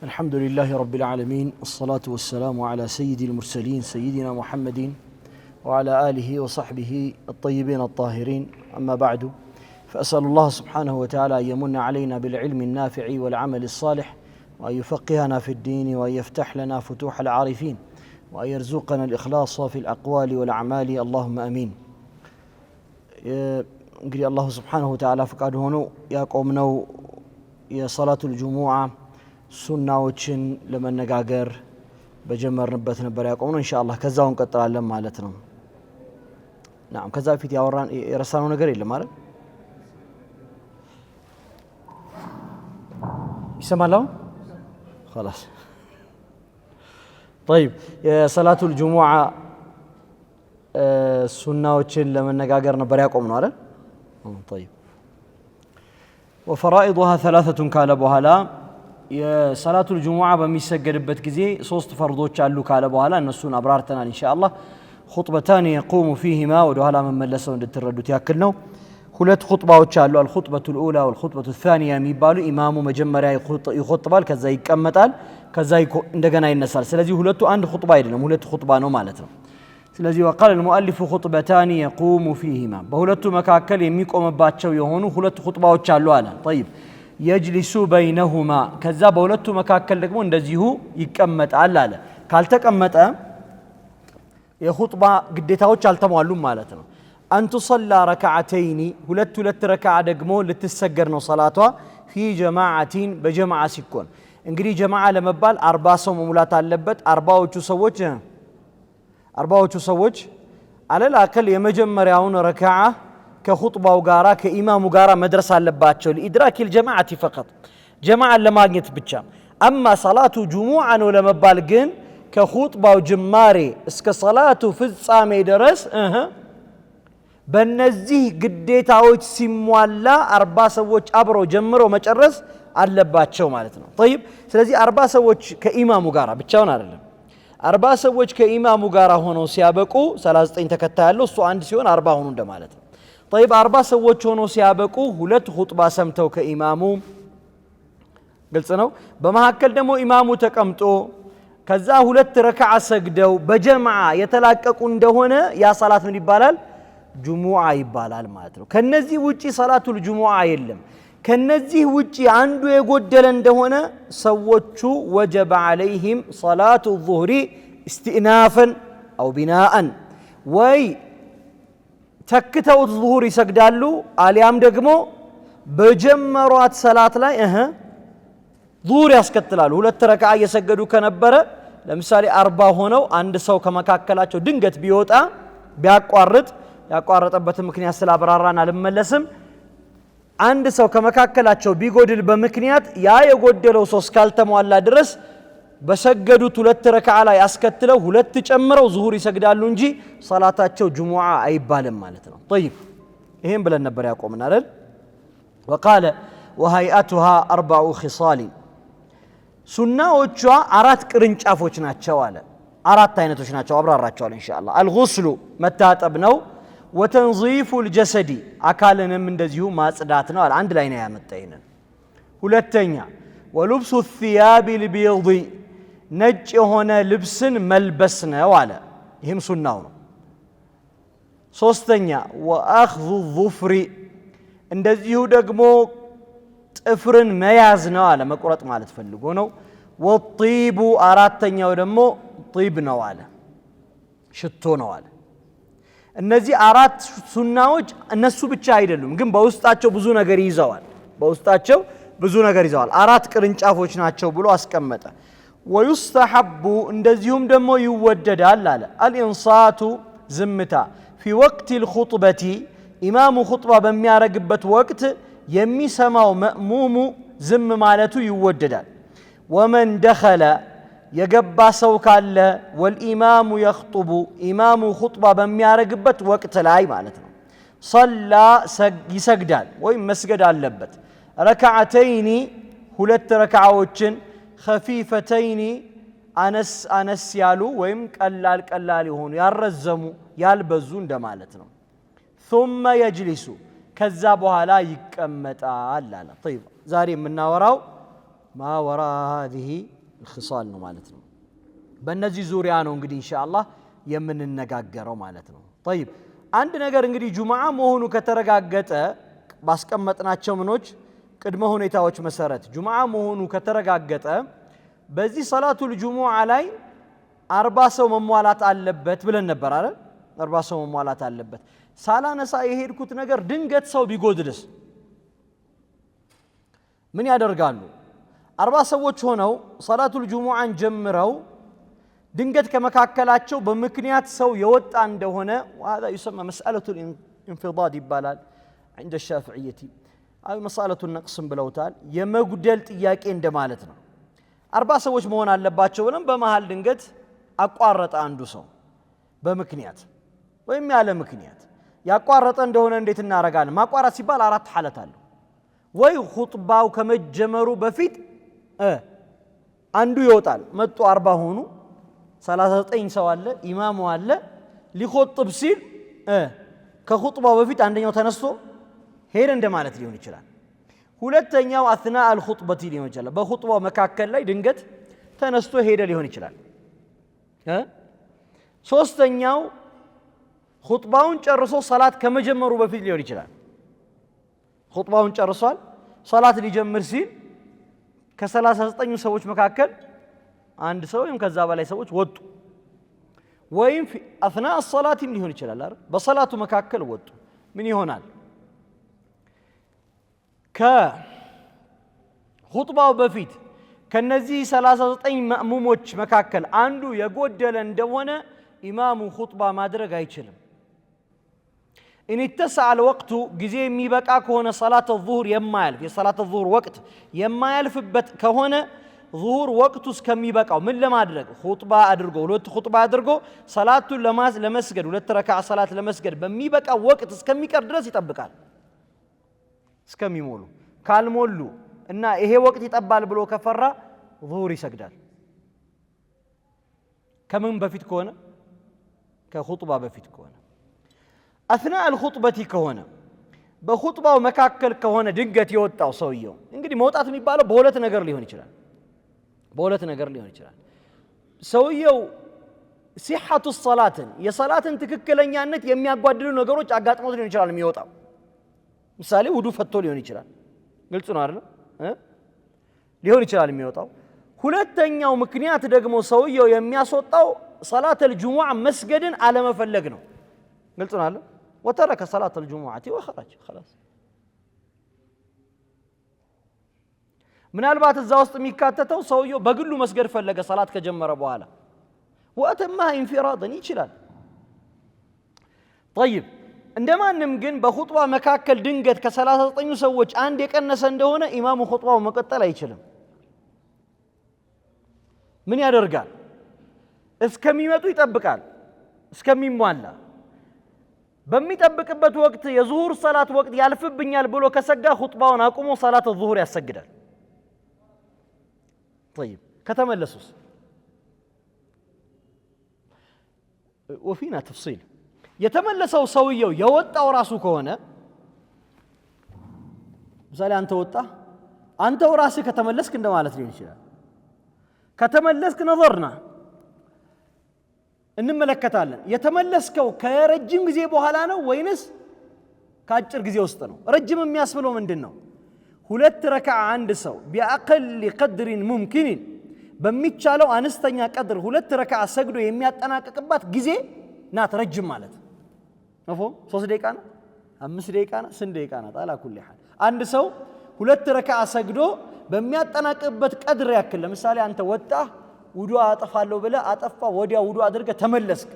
الحمد لله رب العالمين والصلاة والسلام على سيد المرسلين سيدنا محمد وعلى آله وصحبه الطيبين الطاهرين أما بعد فأسأل الله سبحانه وتعالى أن يمن علينا بالعلم النافع والعمل الصالح وأن يفقهنا في الدين وأن يفتح لنا فتوح العارفين وأن يرزقنا الإخلاص في الأقوال والأعمال اللهم أمين እንግዲህ አላሁ ስብሓነሁ ወተዓላ ፈቃድ ሆኖ ያቆምነው የሰላቱል ጁሙዓ ሱናዎችን ለመነጋገር በጀመርንበት ነበር ያቆምነው ኢንሻአላህ ከዛው እንቀጥላለን ማለት ነው። ናም ከዛ በፊት ያወራን የረሳነው ነገር የለም አይደል? ይሰማል? خلاص طيب የሰላቱ الجمعة ሱናዎችን ለመነጋገር ነበር ያቆምነው አይደል? طيب وفرائضها ثلاثة ካለ በኋላ የሰላቱ الجمعة በሚሰገድበት ጊዜ ሶስት ፈርዶች አሉ ካለ በኋላ እነሱን አብራርተናል ኢንሻአላህ። خطبتان يقوم فيهما ወደኋላ መመለሰው እንድትረዱት ያክል ነው። ሁለት ኹጥባዎች አሉ። الخطبة الأولى والخطبة الثانية የሚባሉ ኢማሙ መጀመሪያ ይخطባል ከዛ ይቀመጣል ከዛ እንደገና ይነሳል። ስለዚህ ሁለቱ አንድ ኹጥባ አይደለም ሁለት ኹጥባ ነው ማለት ነው። ስለዚህ وقال المؤلف خطبتان يقوم فيهما በሁለቱ መካከል የሚቆምባቸው የሆኑ ሁለት ኹጥባዎች አሉ አለ። طيب يجلس بينهما ከዛ በሁለቱ መካከል ደግሞ እንደዚሁ ይቀመጣል አለ። ካልተቀመጠ የኹጥባ ግዴታዎች አልተሟሉም ማለት ነው። أن تصلى ركعتين ሁለት ረካዓ ደግሞ ልትሰገድ ነው ሰላቷ في جماعة በጀማዓ ሲኮን እንግዲህ ጀማዓ ለመባል 40 ሰው መሙላት አለበት። 40ዎቹ ሰዎች አለል አከል የመጀመሪያውን ረካዓ ከኹጥባው ጋራ ከኢማሙ ጋራ መድረስ አለባቸው ለኢድራክ الجماعة فقط ጀማዓ ለማግኘት ብቻ። اما صلاه جمعه ነው ለመባል ግን ከኹጥባው ጅማሬ እስከ ሰላቱ ፍጻሜ ድረስ በእነዚህ ግዴታዎች ሲሟላ 40 ሰዎች አብረው ጀምረው መጨረስ አለባቸው ማለት ነው። طيب ስለዚህ 40 ሰዎች ከኢማሙ ጋራ ብቻውን አይደለም 40 ሰዎች ከኢማሙ ጋራ ሆነው ሲያበቁ 39 ተከታይ ያለው እሱ አንድ ሲሆን 40 ሆኑ እንደማለት ነው። طيب 40 ሰዎች ሆነው ሲያበቁ ሁለት ኹጥባ ሰምተው ከኢማሙ ግልጽ ነው። በመሐከል ደግሞ ኢማሙ ተቀምጦ ከዛ ሁለት ረካዓ ሰግደው በጀማዓ የተላቀቁ እንደሆነ ያ ሰላት ምን ይባላል? ጁሙዓ ይባላል ማለት ነው። ከነዚህ ውጪ ሰላቱል ጁሙዓ የለም። ከነዚህ ውጪ አንዱ የጎደለ እንደሆነ ሰዎቹ ወጀበ عليهم صلاة الظهر استئنافا او بناء ወይ ተክተው ዙሁር ይሰግዳሉ አሊያም ደግሞ በጀመሯት ሰላት ላይ ዙሁር ያስከትላሉ። ሁለት ረካዓ እየሰገዱ ከነበረ ለምሳሌ 40 ሆነው አንድ ሰው ከመካከላቸው ድንገት ቢወጣ ቢያቋርጥ ያቋረጠበት ምክንያት ስላብራራን አልመለስም። አንድ ሰው ከመካከላቸው ቢጎድል በምክንያት ያ የጎደለው ሰው እስካልተሟላ ድረስ በሰገዱት ሁለት ረካዓ ላይ ያስከትለው ሁለት ጨምረው ዙሁር ይሰግዳሉ እንጂ ሰላታቸው ጁሙዓ አይባልም ማለት ነው። طيب ይሄን ብለን ነበር ያቆምን አይደል? وقال وهيئتها 4 خصال ሱናዎቿ አራት ቅርንጫፎች ናቸው አለ። አራት አይነቶች ናቸው አብራራቸዋል ኢንሻአላህ። الغسل መታጠብ ነው። وتنظيف الجسد አካልንም እንደዚሁ ማጽዳት ነው አለ። አንድ ላይ ነው ያመጣይነን። ሁለተኛ ولبس الثياب البيض ነጭ የሆነ ልብስን መልበስ ነው አለ። ይህም ሱናው ነው። ሶስተኛ واخذ الظفر እንደዚሁ ደግሞ ጥፍርን መያዝ ነው አለ። መቁረጥ ማለት ፈልጎ ነው። والطيب አራተኛው ደግሞ ጢብ ነው አለ። ሽቶ ነው አለ። እነዚህ አራት ሱናዎች እነሱ ብቻ አይደሉም ግን በውስጣቸው ብዙ ነገር ይዘዋል። አራት ቅርንጫፎች ናቸው ብሎ አስቀመጠ። ويستحب እንደዚሁም ደግሞ ይወደዳል አለ። الانصات ዝምታ في وقت الخطبة ኢማሙ ኹጥባ በሚያረግበት ወቅት የሚሰማው መእሙሙ ዝም ማለቱ ይወደዳል። ወመን ደኸለ የገባ ሰው ካለ ወልኢማሙ የኽጡቡ ኢማሙ ኹጥባ በሚያረግበት ወቅት ላይ ማለት ነው ሰላ ይሰግዳል ወይም መስገድ አለበት ረክዓተይኒ ሁለት ረክዓዎችን ኸፊፈተይኒ አነስ ያሉ ወይም ቀላል የሆኑ ያልረዘሙ ያልበዙ እንደማለት ነው። ثم يجلس ከዛ በኋላ ይቀመጣል አለ። طيب ዛሬ የምናወራው ما وراء هذه الخصال ነው ማለት ነው። በእነዚህ ዙሪያ ነው እንግዲህ ኢንሻአላህ የምንነጋገረው ማለት ነው። طيب አንድ ነገር እንግዲህ ጁምዓ መሆኑ ከተረጋገጠ ባስቀመጥናቸው ምኖች ቅድመ ሁኔታዎች መሰረት ጁምዓ መሆኑ ከተረጋገጠ በዚህ ሰላቱል ጁሙዓ ላይ 40 ሰው መሟላት አለበት ብለን ነበር አይደል? 40 ሰው መሟላት አለበት። ሳላነሳ የሄድኩት ነገር ድንገት ሰው ቢጎድልስ ምን ያደርጋሉ? 40 ሰዎች ሆነው ሰላቱል ጁሙዓን ጀምረው ድንገት ከመካከላቸው በምክንያት ሰው የወጣ እንደሆነ وهذا يسمى مسألة الانفضاض ይባላል عند الشافعية أو مسألة النقص ብለውታል። የመጉደል ጥያቄ እንደማለት ነው። 40 ሰዎች መሆን አለባቸው ብለን በመሃል ድንገት አቋረጠ አንዱ ሰው በምክንያት ወይም ያለ ምክንያት ያቋረጠ እንደሆነ እንዴት እናረጋለን? ማቋረጥ ሲባል አራት ሐለት አለው። ወይ ኹጥባው ከመጀመሩ በፊት አንዱ ይወጣል። መጡ 40 ሆኑ 39 ሰው አለ ኢማሙ አለ ሊኹጥብ ሲል ከኹጥባው በፊት አንደኛው ተነስቶ ሄደ እንደማለት ሊሆን ይችላል። ሁለተኛው አስና አልኹጥበቲ ሊሆን ይችላል። በኹጥባው መካከል ላይ ድንገት ተነስቶ ሄደ ሊሆን ይችላል። ሶስተኛው ኹጥባውን ጨርሶ ሰላት ከመጀመሩ በፊት ሊሆን ይችላል። ኹጥባውን ጨርሷል ሰላት ሊጀምር ሲል ከ39 ሰዎች መካከል አንድ ሰው ወይም ከዛ በላይ ሰዎች ወጡ። ወይም አስና الصلاتም ሊሆን ይችላል አይደል? በሰላቱ መካከል ወጡ። ምን ይሆናል? ከኹጥባው በፊት ከነዚህ 39 ማእሙሞች መካከል አንዱ የጎደለ እንደሆነ ኢማሙ ኹጥባ ማድረግ አይችልም። إن اتسع الوقت ጊዜ የሚበቃ ከሆነ ሰላት الظهر የማያልፍ የሰላት الظهر ወቅት የማያልፍበት ከሆነ ظهور ወቅቱ እስከሚበቃው ምን ለማድረግ ኹጥባ አድርጎ ሁለት ኹጥባ አድርጎ ሰላቱን ለመስገድ ሁለት ረካዓ ሰላት ለመስገድ በሚበቃ ወቅት እስከሚቀር ድረስ ይጠብቃል። እስከሚሞሉ ካልሞሉ እና ይሄ ወቅት ይጠባል ብሎ ከፈራ ዙሁር ይሰግዳል። ከምን በፊት ከሆነ ከኹጥባ በፊት ከሆነ አስና አልኹጥበቲ ከሆነ በኹጥባው መካከል ከሆነ ድንገት የወጣው ሰውየው እንግዲህ መውጣት የሚባለው በሁለት ነገር ሊሆን ይችላል። ሰውየው ሲሐቱ ሰላትን የሰላትን ትክክለኛነት የሚያጓድሉ ነገሮች አጋጥሞት ሊሆን ይችላል የሚወጣው። ምሳሌ ውዱ ፈቶ ሊሆን ይችላል። ግልጽ ነው አይደል? ሊሆን ይችላል የሚወጣው። ሁለተኛው ምክንያት ደግሞ ሰውየው የሚያስወጣው ሰላተል ጁሙዓ መስገድን አለመፈለግ ነው። ግልጽ ነው አይደል? ወተረከ ሰላተል ጁሙዓቲ ወኸረጀ خلاص። ምናልባት እዛ ውስጥ የሚካተተው ሰውየው በግሉ መስገድ ፈለገ ሰላት ከጀመረ በኋላ ወአተማ ኢንፊራድን ይችላል። طيب እንደማንም ግን በኹጥባ መካከል ድንገት ከ39 ሰዎች አንድ የቀነሰ እንደሆነ ኢማሙ ኹጥባው መቀጠል አይችልም። ምን ያደርጋል? እስከሚመጡ ይጠብቃል። እስከሚሟላ በሚጠብቅበት ወቅት የዙሁር ሰላት ወቅት ያልፍብኛል ብሎ ከሰጋ ኹጥባውን አቁሞ ሰላት الظهر ያሰግዳል። طيب ከተመለሱስ وفينا تفصيل የተመለሰው ሰውየው የወጣው ራሱ ከሆነ ምሳሌ አንተው ራስህ ከተመለስክ እንደማለት ሊሆን ይችላል። ከተመለስክ ነظرنا እንመለከታለን። የተመለስከው ከረጅም ጊዜ በኋላ ነው ወይንስ ከአጭር ጊዜ ውስጥ ነው? ረጅም የሚያስብለው ምንድነው? ሁለት ረካዓ አንድ ሰው بأقل قدر ممكن በሚቻለው አነስተኛ ቀድር ሁለት ረካዓ ሰግዶ የሚያጠናቅቅባት ጊዜ ናት ረጅም ማለት مفهوم 3 ደቂቃ ነው 5 ደቂቃ ነው 6 ደቂቃ ነው አላ ኩል ሐል አንድ ሰው ሁለት ረካዓ ሰግዶ በሚያጠናቅቅበት ቀድር ያክል ለምሳሌ አንተ ወጣህ ውዱ አጠፋለሁ ብለ አጠፋ ወዲያ ውዱ አድርገ ተመለስክ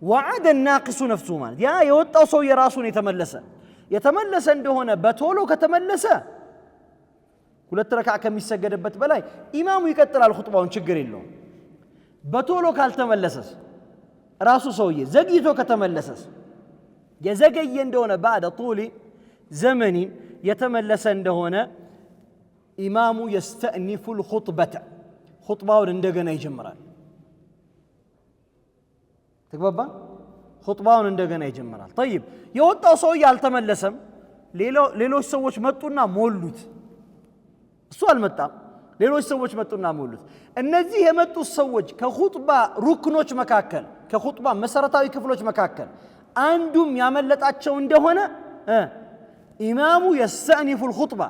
وعد الناقص نفسه ማለት ያ የወጣው ሰው የራሱን የተመለሰ የተመለሰ እንደሆነ በቶሎ ከተመለሰ ሁለት ረካዓ ከሚሰገድበት በላይ ኢማሙ ይቀጥላል ኹጥባውን ችግር የለውም። በቶሎ ካልተመለሰስ ራሱ ሰውዬ ዘግይቶ ከተመለሰስ የዘገየ እንደሆነ بعد طول زمن የተመለሰ እንደሆነ ኢማሙ يستأنف الخطبة ኹጥባውን እንደገና ይጀምራል። ተግባባን? ኹጥባውን እንደገና ይጀምራል። طيب የወጣው ሰውዬ አልተመለሰም። ሌሎች ሰዎች መጡና ሞሉት። እሱ አልመጣም። ሌሎች ሰዎች መጡና ሞሉት። እነዚህ የመጡት ሰዎች ከኹጥባ ሩክኖች መካከል ከኹጥባ መሰረታዊ ክፍሎች መካከል አንዱም ያመለጣቸው እንደሆነ ኢማሙ يستأنف الخطبة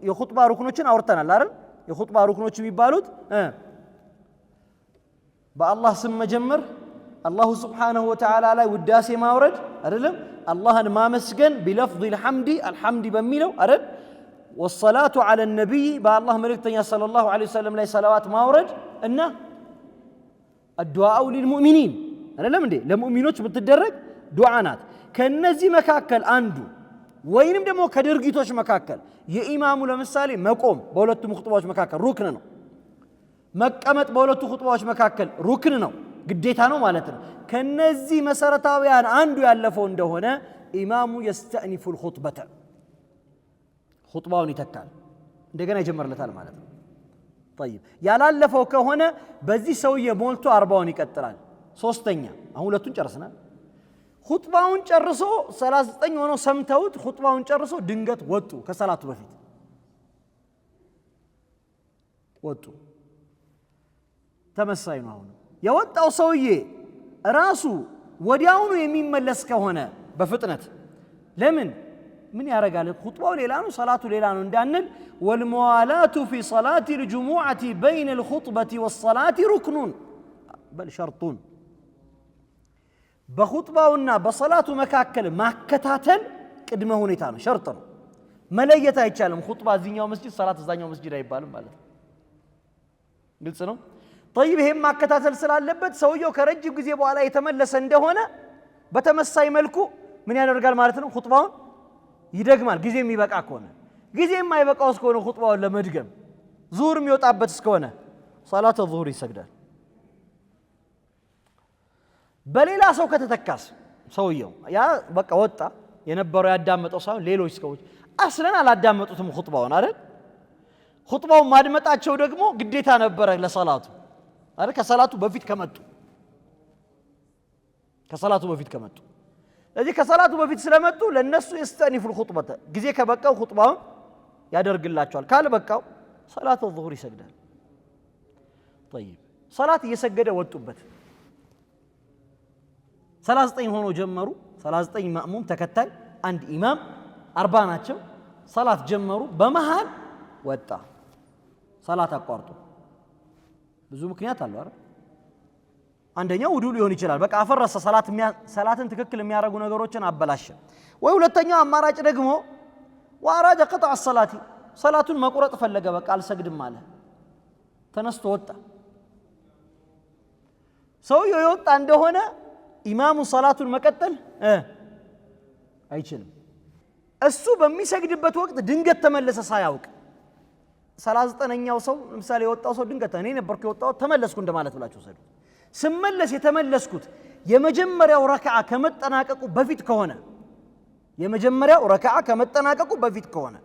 የኹጥባ ሩክኖችን አውርተናል አይደል? የኹጥባ ሩክኖች የሚባሉት በአላህ ስም መጀመር፣ አላሁ ስብሓነሁ ወተዓላ ላይ ውዳሴ ማውረድ አይደለም? አላህን ማመስገን ቢለፍዝ الحمد الحمد በሚለው አይደል? والصلاة على النبي بالله ملكتنا صلى الله عليه وسلم لي صلوات ماورد إن الدعاء للمؤمنين أنا لم دي للمؤمنين بتدرج دعانات كالنزي مكاكل عنده وينم دمو كدرجيتوش مكاكل يا إمام لمثالي مقوم بولت مخطباش مكاكل ركننا مقامت بولت خطباش مكاكل ركننا قديتانو مالتنا كالنزي مسارتاويان عنده يالفون ده هنا إمام يستأنف الخطبة ኹጥባውን ይተካል እንደገና ይጀምርለታል ማለት ነው። طيب ያላለፈው ከሆነ በዚህ ሰውዬ ሞልቶ 40ውን ይቀጥላል። ሶስተኛ አሁን ሁለቱን ጨርሰናል። ኹጥባውን ጨርሶ 39 ሆኖ ሰምተውት ኹጥባውን ጨርሶ ድንገት ወጡ። ከሰላቱ በፊት ወጡ። ተመሳይ ነው። አሁን የወጣው ሰውዬ ራሱ ወዲያውኑ የሚመለስ ከሆነ በፍጥነት ለምን من يرجع الخطبة وليلانو صلاة ليلانو እንዳንል والموالاة في صلاة الجمعة بين الخطبة والصلاة ركن بل شرط بخطبة بصلاة مكاكل ማከታተል ቅድመ ሁኔታ ነው ሸርጥ ነው መለየት አይቻልም ኹጥባ እዚህኛው መስጂድ ሰላት እዛኛው መስጂድ አይባልም ማለት ነው ግልጽ ነው طيب ይሄም ማከታተል ስላለበት ሰውየው ከረጅም ጊዜ በኋላ የተመለሰ እንደሆነ በተመሳይ መልኩ ምን ያደርጋል ማለት ነው ኹጥባውን ይደግማል ጊዜ የሚበቃ ከሆነ ጊዜ የማይበቃው እስከሆነ ኹጥባውን ለመድገም ዙሁር የሚወጣበት እስከሆነ ሶላቱ ዙሁር ይሰግዳል በሌላ ሰው ከተተካስ ሰውየው ያ በቃ ወጣ የነበረው ያዳመጠው ሳይሆን ሌሎች ሰዎች አስለን አላዳመጡትም ኹጥባውን አይደል ኹጥባውን ማድመጣቸው ደግሞ ግዴታ ነበረ ለሶላቱ አይደል ከሶላቱ በፊት ከመጡ ለዚህ ከሰላቱ በፊት ስለመጡ ለነሱ يستأنف الخطبة ጊዜ ከበቃው ኹጥባውን ያደርግላቸዋል ካልበቃው ሶላቱ ዙሁር ይሰግዳል طيب ሶላት እየሰገደ ወጡበት 39 ሆኖ ጀመሩ 39 ማእሙም ተከታይ አንድ ኢማም 40 ናቸው ሶላት ጀመሩ በመሃል ወጣ ሶላት አቋርጡ ብዙ ምክንያት አለው አይደል አንደኛው ውዱ ሊሆን ይችላል በቃ አፈረሰ ሰላትን ትክክል የሚያረጉ ነገሮችን አበላሸ ወይ ሁለተኛው አማራጭ ደግሞ ወአራደ قطع الصلاه ሰላቱን መቁረጥ ፈለገ በቃ አልሰግድም አለ ተነስቶ ወጣ ሰውየው የወጣ እንደሆነ ኢማሙ ሰላቱን መቀጠል አይችልም እሱ በሚሰግድበት ወቅት ድንገት ተመለሰ ሳያውቅ 39ኛው ሰው ለምሳሌ የወጣው ሰው ድንገት እኔ ነበርኩ የወጣው ተመለስኩ እንደማለት ብላችሁ ሰዱ ስመለስ የተመለስኩት የመጀመሪያው ረካዓ ከመጠናቀቁ በፊት ከሆነ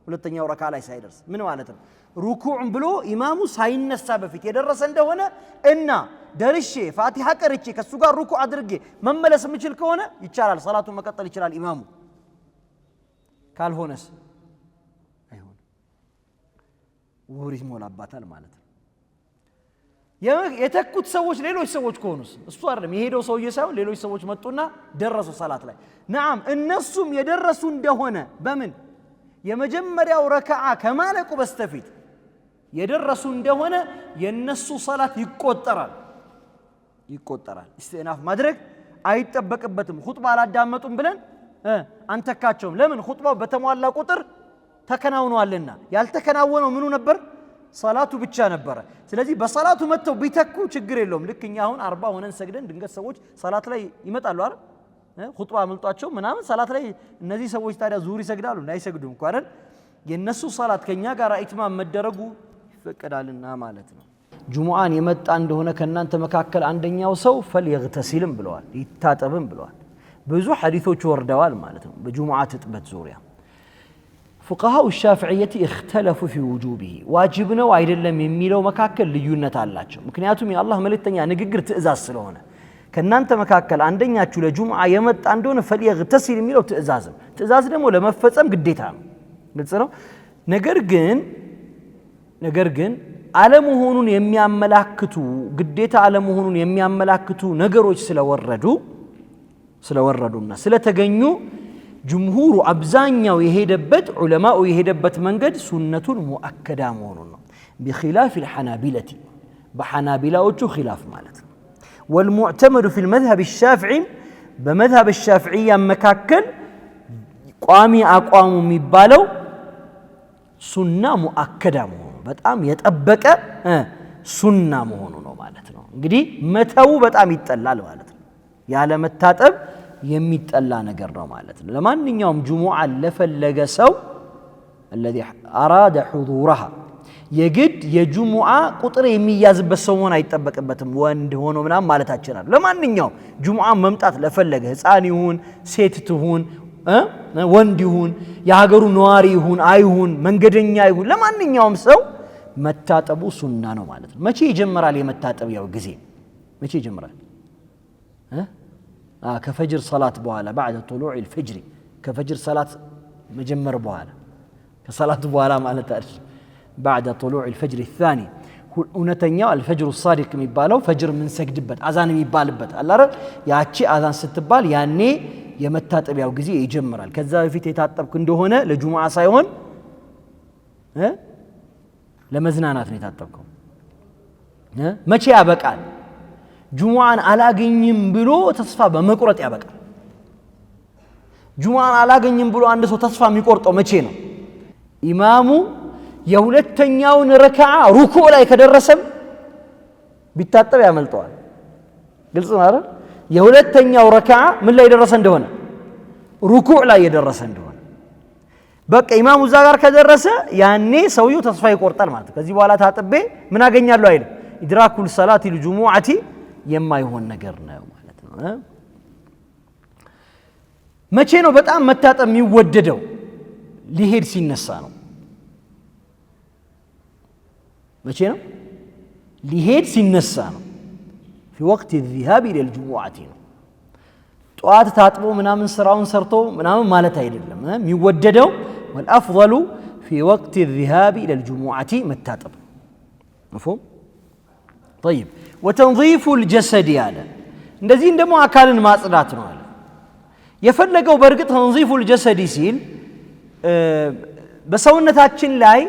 ሁለተኛው ረካዓ ላይ ሳይደርስ ምን ማለት ነው ሩኩዕን ብሎ ኢማሙ ሳይነሳ በፊት የደረሰ እንደሆነ እና ደርሼ ፋቲሃ ቀርቼ ከሱ ጋር ሩኩዕ አድርጌ መመለስ የምችል ከሆነ ይቻላል ሰላቱን መቀጠል ይችላል ኢማሙ ካልሆነስ አይሆን ውሪ ሞላባታል ማለት ነው የተኩት ሰዎች ሌሎች ሰዎች ከሆኑስ እሱ አይደለም የሄደው ሰውዬ ሳይሆን ሌሎች ሰዎች መጡና ደረሱ ሰላት ላይ نعم እነሱም የደረሱ እንደሆነ በምን የመጀመሪያው ረካዓ ከማለቁ በስተፊት የደረሱ እንደሆነ የነሱ ሰላት ይቆጠራል استئناف ማድረግ አይጠበቅበትም ኹጥባ አላዳመጡም ብለን አንተካቸውም ለምን ኹጥባው በተሟላ ቁጥር ተከናውኗልና ያልተከናወነው ምኑ ነበር صلاته ብቻ ነበረ ስለዚህ በሰላቱ መተው ቢተኩ ችግር የለውም ልክኛ አሁን 40 ሆነን ሰግደን ድንገት ሰዎች ሰላት ላይ ይመጣሉ አይደል ኹጥባ አመልጧቸው ምናምን ሰላት ላይ እነዚህ ሰዎች ታዲያ ዙሁር ይሰግዳሉ እንዳይሰግዱም እኮ አይደል የነሱ ሰላት ከኛ ጋር ኢትማም መደረጉ ይፈቀዳልና ማለት ነው ጁሙአን የመጣ እንደሆነ ከናንተ መካከል አንደኛው ሰው ፈልየግተሲልም ብለዋል ይታጠብም ብለዋል ብዙ ሐዲሶች ወርደዋል ማለት ነው በጁሙአ ትጥበት ዙሪያ فقهاء الشافعية اختلفوا في وجوبه واجبنا وعيدلم የሚለው መካከል ልዩነት አላቸው ምክንያቱም የአላህ መልእክተኛ ንግግር ትእዛዝ ስለሆነ ከናንተ መካከል አንደኛችሁ ለጁሙአ የመጣ እንደሆነ ፈልየግተሲል የሚለው ትእዛዝ ደግሞ ለመፈጸም ግዴታ ነው ግልጽ ነው ነገር ግን አለመሆኑን የሚያመላክቱ ግዴታ አለመሆኑን የሚያመላክቱ ነገሮች ስለወረዱና ስለተገኙ ጅምሁሩ አብዛኛው የሄደበት ዑለማኡ የሄደበት መንገድ ሱነቱን ሙአከዳ መሆኑን ነው بخلاف الحنابلة በሐናቢላዎቹ ኺላፍ ማለት ነው والمعتمد في المذهب الشافعي بمذهب الشافعية مكاكل قامي أقوام ميبالو سنة مؤكدة مهون بتأم يتأبك سنة مهون مالتنا قدي متو بتأم يتألال مالتنا يعلم التاتب يميتألا نقرنا مالتنا لما نيوم جمعة لفلق سو الذي أراد حضورها يجد يجمعة قطر يميز بسوون يتطبقبتم ወንድ ሆኖ ምናምን ማለታችን አይደል ለማንኛውም ጁሙአ መምጣት ለፈለገ ህፃን ይሁን ሴት ትሁን ወንድ ይሁን የሀገሩ ነዋሪ ይሁን አይሁን መንገደኛ ይሁን ለማንኛውም ሰው መታጠቡ ሱና ነው ማለት ነው መቼ ይጀምራል የመታጠቢያው ጊዜ መቼ ይጀምራል ከፈጅር ሰላት በኋላ بعد طلوع الفجر ከፈጅር ሰላት መጀመር በኋላ ከሰላት በኋላ ማለት አይደል بعد طلوع الفجر الثاني እውነተኛው الفجر الصادق የሚባለው ፈጅር ምን ሰግድበት አዛን የሚባልበት አላረ ያቺ አዛን ስትባል ያኔ የመታጠቢያው ጊዜ ይጀምራል ከዛ በፊት የታጠብክ እንደሆነ ለጁሙአ ሳይሆን ለመዝናናት ነው የታጠብከው መቼ ያበቃል ጁሙአን አላገኝም ብሎ ተስፋ በመቁረጥ ያበቃል ጁሙአን አላገኝም ብሎ አንድ ሰው ተስፋ የሚቆርጠው መቼ ነው ኢማሙ የሁለተኛውን ረካዓ ሩኩዕ ላይ ከደረሰም ቢታጠብ ያመልጠዋል ግልጽ ነው አይደል የሁለተኛው ረካዓ ምን ላይ ደረሰ እንደሆነ ሩኩዕ ላይ የደረሰ እንደሆነ በቃ ኢማሙ እዛ ጋር ከደረሰ ያኔ ሰውየው ተስፋ ይቆርጣል ማለት ከዚህ በኋላ ታጥቤ ምን አገኛለሁ አይደል ኢድራኩል ሰላቲ ለጁሙዓቲ የማይሆን ነገር ነው ማለት ነው መቼ ነው በጣም መታጠብ የሚወደደው ሊሄድ ሲነሳ ነው መቼ ነው ሊሄድ ሲነሳ ነው في وقت الذهاب الى الجمعه ነው ጧት ታጥቦ ምናምን ስራውን ሰርቶ ምናምን ማለት አይደለም የሚወደደው والافضل في وقت الذهاب الى الجمعه መታጠብ مفهوم طيب وتنظيف الجسد ያለ እንደዚህ እንደሞ አካልን ማጽዳት ነው አለ የፈለገው በርግጥ تنظيف الجسد ሲል በሰውነታችን ላይ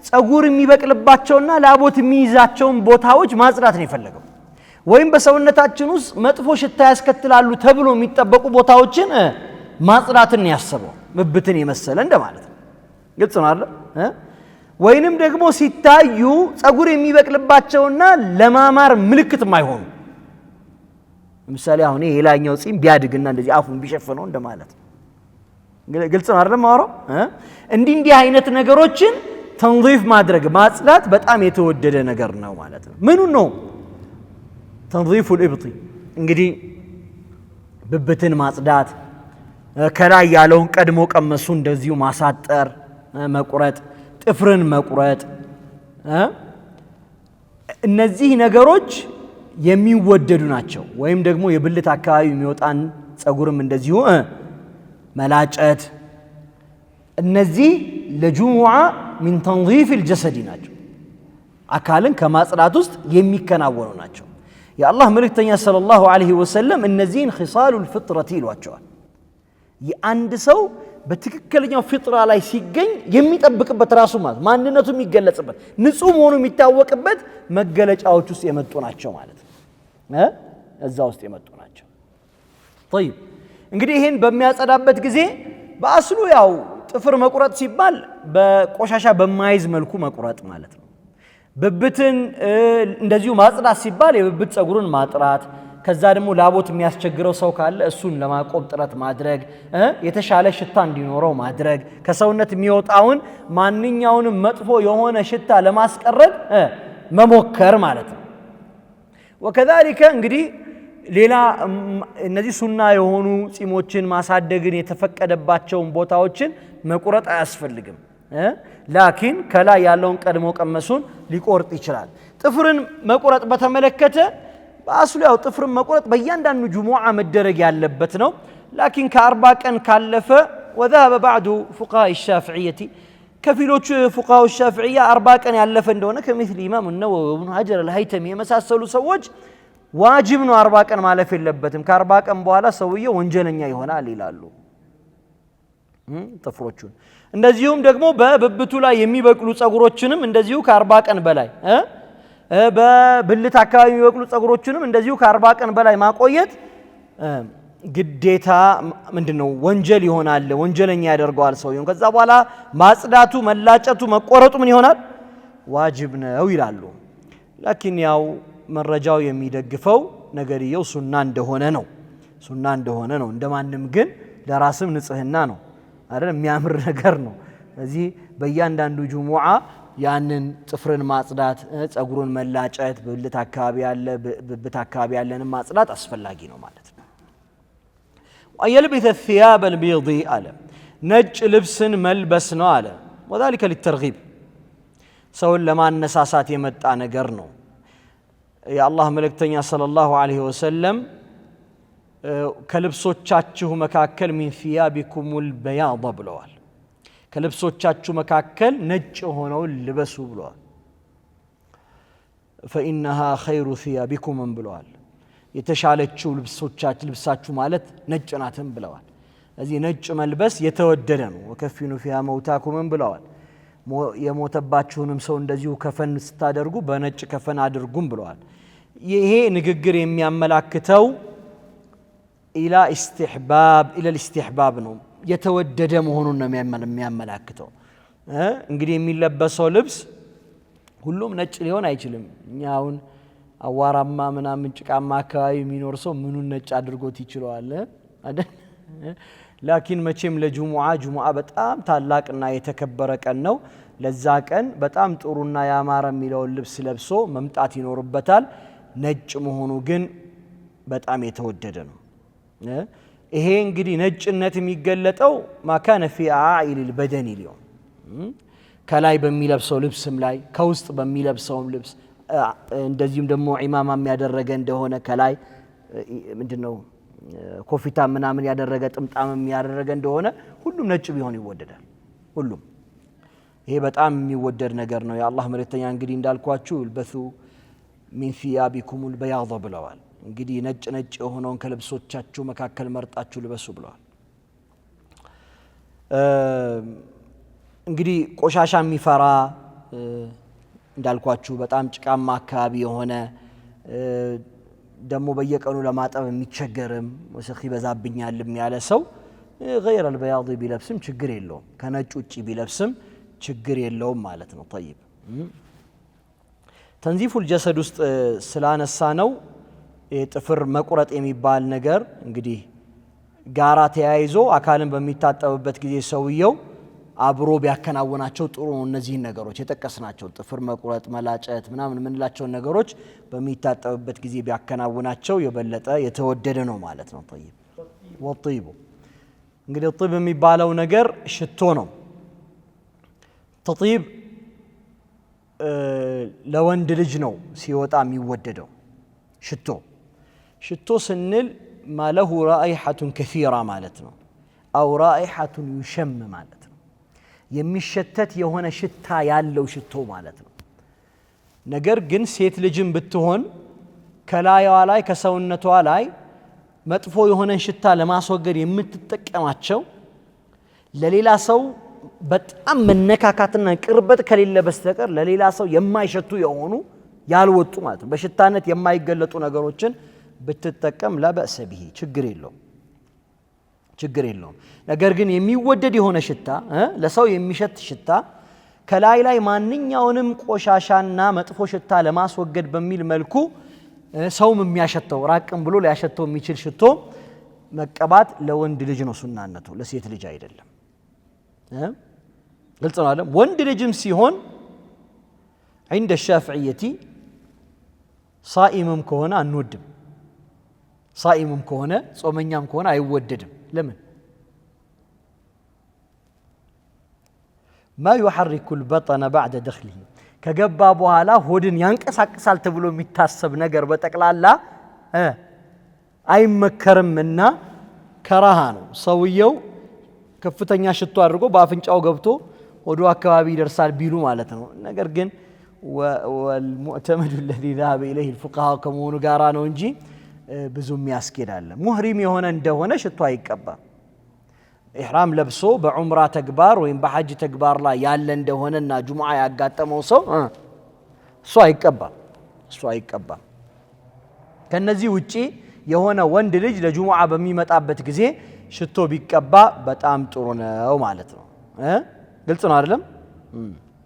ጸጉር የሚበቅልባቸውና ላቦት የሚይዛቸውን ቦታዎች ማጽዳት ነው የፈለገው ወይም በሰውነታችን ውስጥ መጥፎ ሽታ ያስከትላሉ ተብሎ የሚጠበቁ ቦታዎችን ማጽዳትን ያሰበው ምብትን የመሰለ እንደማለት ነው ግልጽ ነው አይደል ወይንም ደግሞ ሲታዩ ጸጉር የሚበቅልባቸውና ለማማር ምልክት የማይሆኑ ለምሳሌ አሁን የላኛው ጺም ቢያድግና እንደዚህ አፉን ቢሸፍነው እንደማለት ግልጽ ነው አይደል ማወራው እንዲህ አይነት ነገሮችን ተንظيፍ ማድረግ ማጽዳት በጣም የተወደደ ነገር ነው ማለት ነው ምኑ ነው تنظيف الابط እንግዲህ ብብትን ማጽዳት ከላይ ያለውን ቀድሞ ቀመሱ እንደዚሁ ማሳጠር መቁረጥ ጥፍርን መቁረጥ እነዚህ ነገሮች የሚወደዱ ናቸው ወይም ደግሞ የብልት አካባቢ የሚወጣን ጸጉርም እንደዚሁ መላጨት እነዚህ ለጁሙዓ من تنظيف الجسد ናቸው አካልን ከማጽዳት ውስጥ የሚከናወኑ ናቸው የአላህ መልእክተኛ ሰለላሁ ዐለይሂ ወሰለም እነዚህን خصال الفطرة ይሏቸዋል የአንድ ሰው በትክክለኛው ፍጥራ ላይ ሲገኝ የሚጠብቅበት ራሱ ማለት ማንነቱ የሚገለጽበት ንጹህ መሆኑ የሚታወቅበት መገለጫዎች ውስጥ የመጡ ናቸው ማለት ነው እዛ ውስጥ የመጡ ናቸው طيب እንግዲህ ይሄን በሚያጸዳበት ጊዜ በአስሉ ያው ጥፍር መቁረጥ ሲባል በቆሻሻ በማይዝ መልኩ መቁረጥ ማለት ነው ብብትን እንደዚሁ ማጽዳት ሲባል የብብት ጸጉርን ማጥራት ከዛ ደግሞ ላቦት የሚያስቸግረው ሰው ካለ እሱን ለማቆም ጥረት ማድረግ የተሻለ ሽታ እንዲኖረው ማድረግ ከሰውነት የሚወጣውን ማንኛውንም መጥፎ የሆነ ሽታ ለማስቀረብ መሞከር ማለት ነው ወከذلك እንግዲህ ሌላ እነዚህ ሱና የሆኑ ጺሞችን ማሳደግን የተፈቀደባቸውን ቦታዎችን መቁረጥ አያስፈልግም ላኪን ከላይ ያለውን ቀድሞ ቀመሱን ሊቆርጥ ይችላል ጥፍርን መቁረጥ በተመለከተ በአስሉ ያው ጥፍርን መቁረጥ በእያንዳንዱ ጁሙዓ መደረግ ያለበት ነው ላኪን ከ40 ቀን ካለፈ وذهب بعض فقهاء الشافعية ከፊሎቹ فقهاء الشافعية 40 ቀን ያለፈ እንደሆነ ከሚስል ኢማም النووي وابن حجر الهيثمي የመሳሰሉ ሰዎች ዋጅብ ነው 40 ቀን ማለፍ የለበትም ከ40 ቀን በኋላ ሰውየው ወንጀለኛ ይሆናል ይላሉ ጥፍሮቹን እንደዚሁም ደግሞ በብብቱ ላይ የሚበቅሉ ጸጉሮችንም እንደዚሁ ከ40 ቀን በላይ በብልት አካባቢ የሚበቅሉ ጸጉሮችንም እንደዚሁ ከ40 ቀን በላይ ማቆየት ግዴታ ምንድነው ወንጀል ይሆናል ወንጀለኛ ያደርገዋል ሰውየው ከዛ በኋላ ማጽዳቱ መላጨቱ መቆረጡ ምን ይሆናል ዋጅብ ነው ይላሉ ላኪን ያው መረጃው የሚደግፈው ነገርየው ሱና እንደሆነ ነው እንደማንም ግን ለራስም ንጽህና ነው አይደል የሚያምር ነገር ነው ስለዚህ በእያንዳንዱ ጁሙዓ ያንን ጥፍርን ማጽዳት ጸጉሩን መላጨት ብልት አካባቢ ያለንን ማጽዳት አስፈላጊ ነው ማለት ነው ويلبث الثياب البيض አለ ነጭ ልብስን መልበስ ነው አለ وذلك للترغيب ሰውን ለማነሳሳት የመጣ ነገር ነው የአላህ መልእክተኛ ሰለላሁ ዐለይሂ ወሰለም ከልብሶቻችሁ መካከል من ثيابكم البياض ብለዋል ከልብሶቻችሁ መካከል ነጭ ሆነው ልበሱ ብለዋል فإنها خير ثيابكم ብለዋል የተሻለችው ልብሳችሁ ማለት ነጭ ናትም ብለዋል እዚህ ነጭ መልበስ የተወደደ ነው ወከፊኑ فيها موتاكم ብለዋል የሞተባችሁንም ሰው እንደዚሁ ከፈን ስታደርጉ በነጭ ከፈን አድርጉም ብለዋል ይሄ ንግግር የሚያመላክተው ኢላ ኢስቲህባብ ነው የተወደደ መሆኑን ነው የሚያመላክተው እንግዲህ የሚለበሰው ልብስ ሁሉም ነጭ ሊሆን አይችልም እኛውን አዋራማ ምናምን ጭቃማ አካባቢ የሚኖር ሰው ምኑን ነጭ አድርጎት ይችላል አይደል ላኪን መቼም ለጁሙዓ በጣም ታላቅና የተከበረ ቀን ነው ለዛ ቀን በጣም ጥሩና ያማረ የሚለውን ልብስ ለብሶ መምጣት ይኖርበታል ነጭ መሆኑ ግን በጣም የተወደደ ነው ይሄ እንግዲህ ነጭነት የሚገለጠው ማካነ في اعائل البدن اليوم ከላይ በሚለብሰው ልብስም ላይ ከውስጥ በሚለብሰው ልብስ እንደዚህም ደግሞ ኢማማ የሚያደረገ እንደሆነ ከላይ ምንድነው ኮፊታ ምናምን ያደረገ ጥምጣም የሚያደረገ እንደሆነ ሁሉም ነጭ ቢሆን ይወደዳል ሁሉም ይሄ በጣም የሚወደድ ነገር ነው የአላህ መልእክተኛ እንግዲህ እንዳልኳችሁ ልበሱ من ثيابكم البياض ብለዋል እንግዲህ ነጭ የሆነውን ከልብሶቻችሁ መካከል መርጣችሁ ልበሱ ብለዋል እንግዲህ ቆሻሻ የሚፈራ እንዳልኳችሁ በጣም ጭቃማ አካባቢ የሆነ ደሞ በየቀኑ ለማጠብ የሚቸገርም ወሰኺ በዛብኛልም ያለ ሰው غير البياض ቢለብስም ችግር የለውም ከነጭ ውጪ ቢለብስም ችግር የለውም ማለት ነው طيب ተንዚፉ الجسد ውስጥ ስላነሳ ነው ጥፍር መቁረጥ የሚባል ነገር እንግዲህ ጋራ ተያይዞ አካልን በሚታጠብበት ጊዜ ሰውየው አብሮ ቢያከናውናቸው ጥሩ ነው እነዚህ ነገሮች የጠቀስናቸው ጥፍር መቁረጥ መላጨት ምናምን ምንላቸው ነገሮች በሚታጠብበት ጊዜ ቢያከናውናቸው የበለጠ የተወደደ ነው ማለት ነው طيب ወጥይቡ እንግዲህ ጥብ የሚባለው ነገር ሽቶ ነው ተطيب ለወንድ ልጅ ነው ሲወጣ የሚወደደው ሽቶ ስንል ማለሁ رائحة كثيرة ማለት ነው او رائحة يشم ማለት ነው የሚሸተት የሆነ ሽታ ያለው ሽቶ ማለት ነው ነገር ግን ሴት ልጅም ብትሆን ከላይዋ ላይ ከሰውነቷ ላይ መጥፎ የሆነ ሽታ ለማስወገድ የምትጠቀማቸው ለሌላ ሰው በጣም መነካካትና ቅርበት ከሌለ በስተቀር ለሌላ ሰው የማይሸቱ የሆኑ ያልወጡ ማለት ነው በሽታነት የማይገለጡ ነገሮችን ብትጠቀም ለበእሰ ቢሂ ችግር የለውም ነገር ግን የሚወደድ የሆነ ሽታ ለሰው የሚሸት ሽታ ከላይ ማንኛውንም ቆሻሻና መጥፎ ሽታ ለማስወገድ በሚል መልኩ ሰውም የሚያሸተው ራቅም ብሎ ሊያሸተው የሚችል ሽቶ መቀባት ለወንድ ልጅ ነው ሱናነቱ ለሴት ልጅ አይደለም ግልጽ ነው አይደል ወንድ ልጅም ሲሆን عند الشافعية صائمም ከሆነ አንወድም صائمም ከሆነ ጾመኛም ከሆነ አይወደድም ለምን ما يحرك البطن بعد دخله ከገባ በኋላ ሆድን ያንቀሳቅሳል ተብሎ የሚታሰብ ነገር በጠቅላላ አይመከርምና ከራሃ ነው ሰውየው ከፍተኛ ሽቶ አድርጎ በአፍንጫው ገብቶ ሆዱ አካባቢ ይደርሳል ቢሉ ማለት ነው ነገር ግን والمعتمد الذي ذهب اليه الفقهاء ከመሆኑ ጋራ ነው እንጂ ብዙም ያስኬዳል ሙህሪም የሆነ እንደሆነ ሽቶ አይቀባ ኢህራም ለብሶ በዑምራ ተግባር ወይም በሐጅ ተግባር ላይ ያለ እንደሆነና ጁሙዓ ያጋጠመው ሰው እሱ አይቀባ ከነዚህ ውጪ የሆነ ወንድ ልጅ ለጁሙዓ በሚመጣበት ጊዜ ሽቶ ቢቀባ በጣም ጥሩ ነው ማለት ነው ግልጽ ነው አይደለም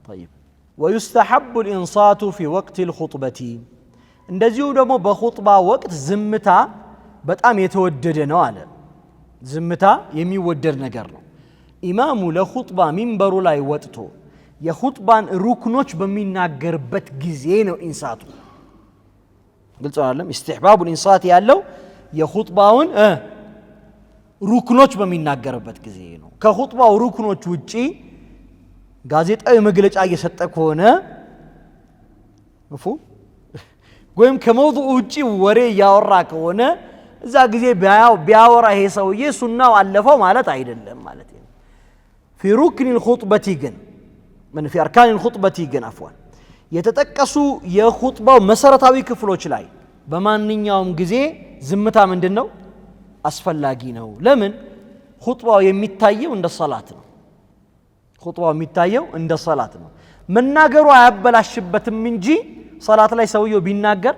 طيب ويستحب الانصات في وقت الخطبه እንደዚሁ ደግሞ በኹጥባ ወቅት ዝምታ በጣም የተወደደ ነው አለ ዝምታ የሚወደድ ነገር ነው ኢማሙ ለኹጥባ ሚንበሩ ላይ ወጥቶ የኹጥባን ሩክኖች በሚናገርበት ጊዜ ነው ኢንሳቱ ግልጽ ነው አይደለም استحباب الانصات ያለው የኹጥባውን ሩክኖች በሚናገርበት ጊዜ ነው ከኹጥባው ሩክኖች ውጪ ጋዜጣዊ መግለጫ እየሰጠ ከሆነ ወይም ከመውዱዕ ውጪ ወሬ ያወራ ከሆነ እዛ ጊዜ ቢያወራ ይሄ ሰውዬ ሱናው አለፈው ማለት አይደለም ማለት ነው في ركن الخطبه ግን من في اركان الخطبه ግን عفوا የተጠቀሱ የኹጥባው መሰረታዊ ክፍሎች ላይ በማንኛውም ጊዜ ዝምታ ምንድነው አስፈላጊ ነው ለምን ኹጥባው የሚታየው እንደ ሶላት ነው ኹጥባው የሚታየው እንደ ሶላት ነው መናገሩ አያበላሽበትም እንጂ ሶላት ላይ ሰውየው ቢናገር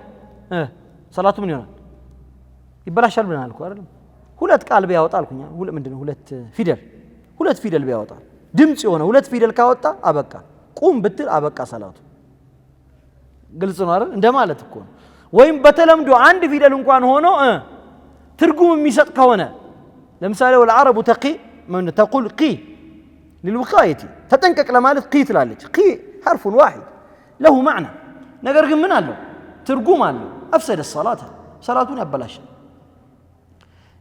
ሶላቱ ምን ይሆናል ይበላሻል ብለናል እኮ አይደል ሁለት ቃል ቢያወጣ አልኩኛ ምንድነው ሁለት ፊደል ቢያወጣ ድምጽ የሆነ ሁለት ፊደል ካወጣ አበቃ ቁም ብትል አበቃ ሰላቱ ግልጽ ነው አይደል እንደማለት እኮ ወይም በተለምዶ አንድ ፊደል እንኳን ሆኖ ትርጉም የሚሰጥ ከሆነ ለምሳሌ والعرب تقول قي للوقايه ተጠንቀቅ ለማለት قي ትላለች قي حرف واحد له معنى ነገር ግን ምን አለው ትርጉም አለው افسد الصلاه ሰላቱን ያበላሻል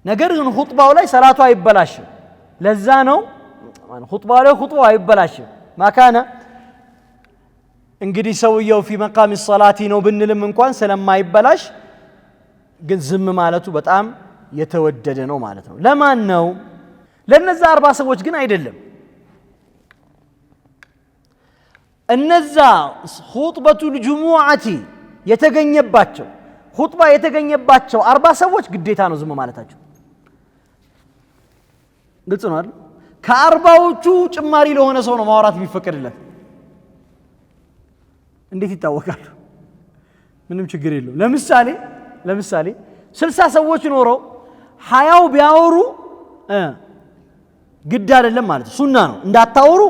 ነገር ግን ኹጥባው ላይ ሰላቱ አይበላሽም ለዛ ነው ኹጥባው ላይ ኹጥባው አይበላሽም ማካና እንግዲህ ሰውየው في مقام الصلاه ነው ብንልም እንኳን ስለማይበላሽ ግን ዝም ማለቱ በጣም የተወደደ ነው ማለት ነው ለማን ነው ለነዛ 40 ሰዎች ግን አይደለም እነዛ ኹጥበቱል ጁሙዓቲ የተገኘባቸው ኹጥባ የተገኘባቸው 40 ሰዎች ግዴታ ነው ዝም ማለታቸው ግልጽ ነው አይደል ከ40ዎቹ ጭማሪ ለሆነ ሰው ነው ማውራት የሚፈቀድለት እንዴት ይታወቃል ምንም ችግር የለው ለምሳሌ 60 ሰዎች ኖሮ 20 ቢያወሩ ግድ አይደለም ማለት ሱና ነው እንዳታወሩ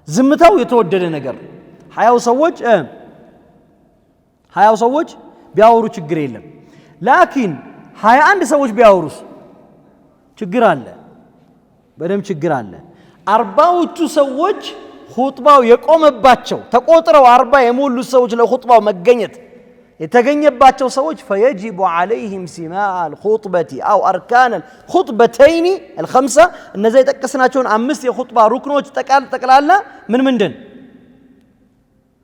ዝምታው የተወደደ ነገር 20 ሰዎች ቢያወሩ ችግር የለም ላኪን 21 ሰዎች ቢያወሩስ ችግር አለ በደም ችግር አለ 40ዎቹ ሰዎች ኹጥባው የቆመባቸው ተቆጥረው 40 የሞሉ ሰዎች ለኹጥባው መገኘት የተገኘባቸው ሰዎች فيجب عليهم سماع الخطبة أو أركان الخطبتين الخمسة እነዛ የተጠቀስናቸውን 5 የኹጥባ ሩክኖች ጠቅላላ ምንድን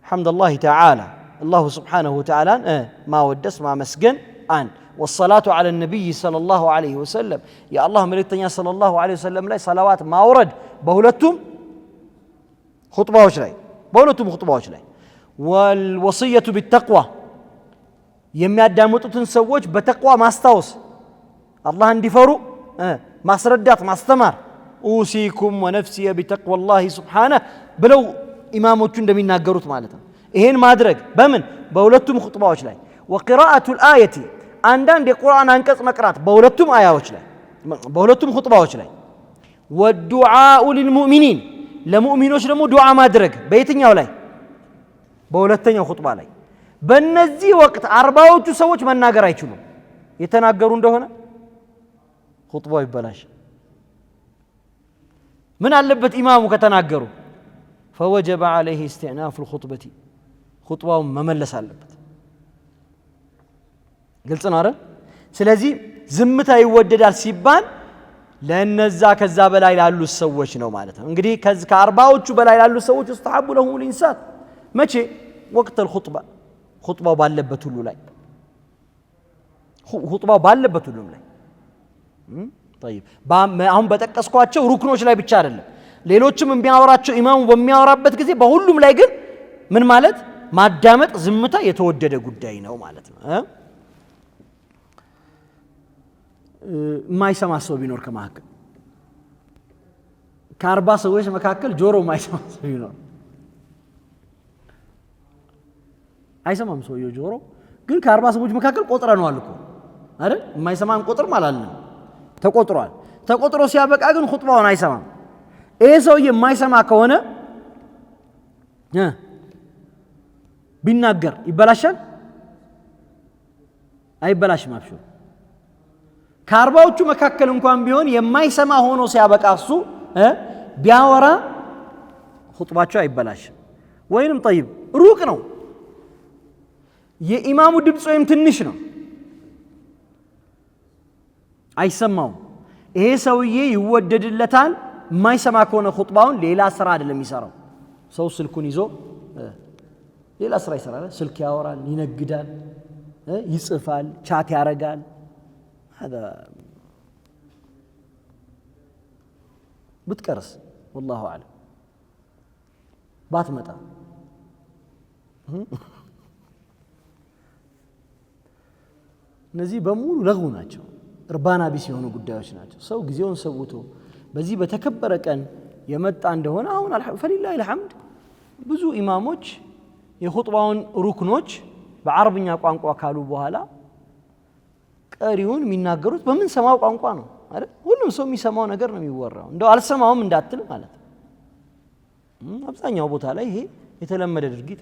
الحمد لله تعالى الله سبحانه وتعالى ما ودس ما مسجن أن والصلاة على النبي صلى الله عليه وسلم يا الله ملكتني صلى الله عليه وسلم لا صلوات ما ورد بهولتهم خطبة ላይ والوصية بالتقوى የሚያዳምጡትን ሰዎች በተቅዋ ማስታወስ አላህ እንዲፈሩ ማስረዳት ማስተማር ኡሲኩም ወነፍሲ بتقوى الله سبحانه ብለው ኢማሞቹ እንደሚናገሩት ማለት ነው ይሄን ማድረግ በምን በሁለቱም ኹጥባዎች ላይ وقراءة الآية አንዳንድ የቁርአን አንቀጽ መቅራት በሁለቱም አያዎች ላይ በሁለቱም ኹጥባዎች ላይ والدعاء للمؤمنين ለሙእሚኖች ደግሞ ዱዓ ማድረግ በየትኛው ላይ በሁለተኛው ኹጥባ ላይ በእነዚህ ወቅት 40ዎቹ ሰዎች መናገር አይችሉም የተናገሩ እንደሆነ ኹጥባው ይበላሽ ምን አለበት ኢማሙ ከተናገሩ فوجب عليه استئناف الخطبة ኹጥባው መመለስ አለበት ግልጽ ነው አይደል ስለዚህ ዝምታ ይወደዳል ሲባል ለነዛ ከዛ በላይ ያሉ ሰዎች ነው ማለት ነው እንግዲህ ከ40ዎቹ በላይ ያሉ ሰዎች استحب لهم الانسان መቼ ወቅት الخطبة ኹጥባው ባለበት ሁሉ ላይ ኹጥባው ባለበት ሁሉ ላይ طيب አሁን በተቀስኳቸው ሩክኖች ላይ ብቻ አይደለም ሌሎችም የሚያወራቸው ኢማሙ በሚያወራበት ጊዜ በሁሉም ላይ ግን ምን ማለት ማዳመጥ ዝምታ የተወደደ ጉዳይ ነው ማለት ነው ማይሰማ ሰው ቢኖር ከመካከል ከ40 ሰዎች መካከል ጆሮ ማይሰማ ሰው ቢኖር አይሰማም ሰውየው ጆሮ ግን ከ40 ሰዎች መካከል ቆጥረነዋል እኮ አይደል ማይሰማን ቁጥር ማለት ነው ተቆጥሮ ሲያበቃ ግን ኹጥባውን አይሰማም ይሄ ሰውዬ የማይሰማ ከሆነ ቢናገር ይበላሻል አይበላሽም አብሽሩ ከ40ዎቹ መካከል እንኳን ቢሆን የማይሰማ ሆኖ ሲያበቃ እሱ ቢያወራ ኹጥባቸው አይበላሽም ወይንም طيب ሩቅ ነው የኢማሙ ድምጽ ወይም ትንሽ ነው አይሰማው ይሄ ሰውዬ ይወደድለታል ማይሰማ ከሆነ ኹጥባውን ሌላ ስራ አይደለም ይሰራው ሰው ስልኩን ይዞ ሌላ ስራ ይሰራል ስልክ ያወራል ይነግዳል ይጽፋል ቻት ያረጋል هذا بتكرس والله اعلم باتمጣ እነዚህ በሙሉ ለጉ ናቸው እርባና ቢስ የሆኑ ጉዳዮች ናቸው ሰው ጊዜውን ሰውቶ በዚህ በተከበረ ቀን የመጣ እንደሆነ አሁን فلله الحمد ብዙ ኢማሞች የኹጥባውን ሩክኖች በአረብኛ ቋንቋ ካሉ በኋላ ቀሪውን የሚናገሩት በምን ሰማው ቋንቋ ነው አይደል ሁሉም ሰው የሚሰማው ነገር ነው የሚወራው እንደው አልሰማውም እንዳትል ማለት አብዛኛው ቦታ ላይ ይሄ የተለመደ ድርጊት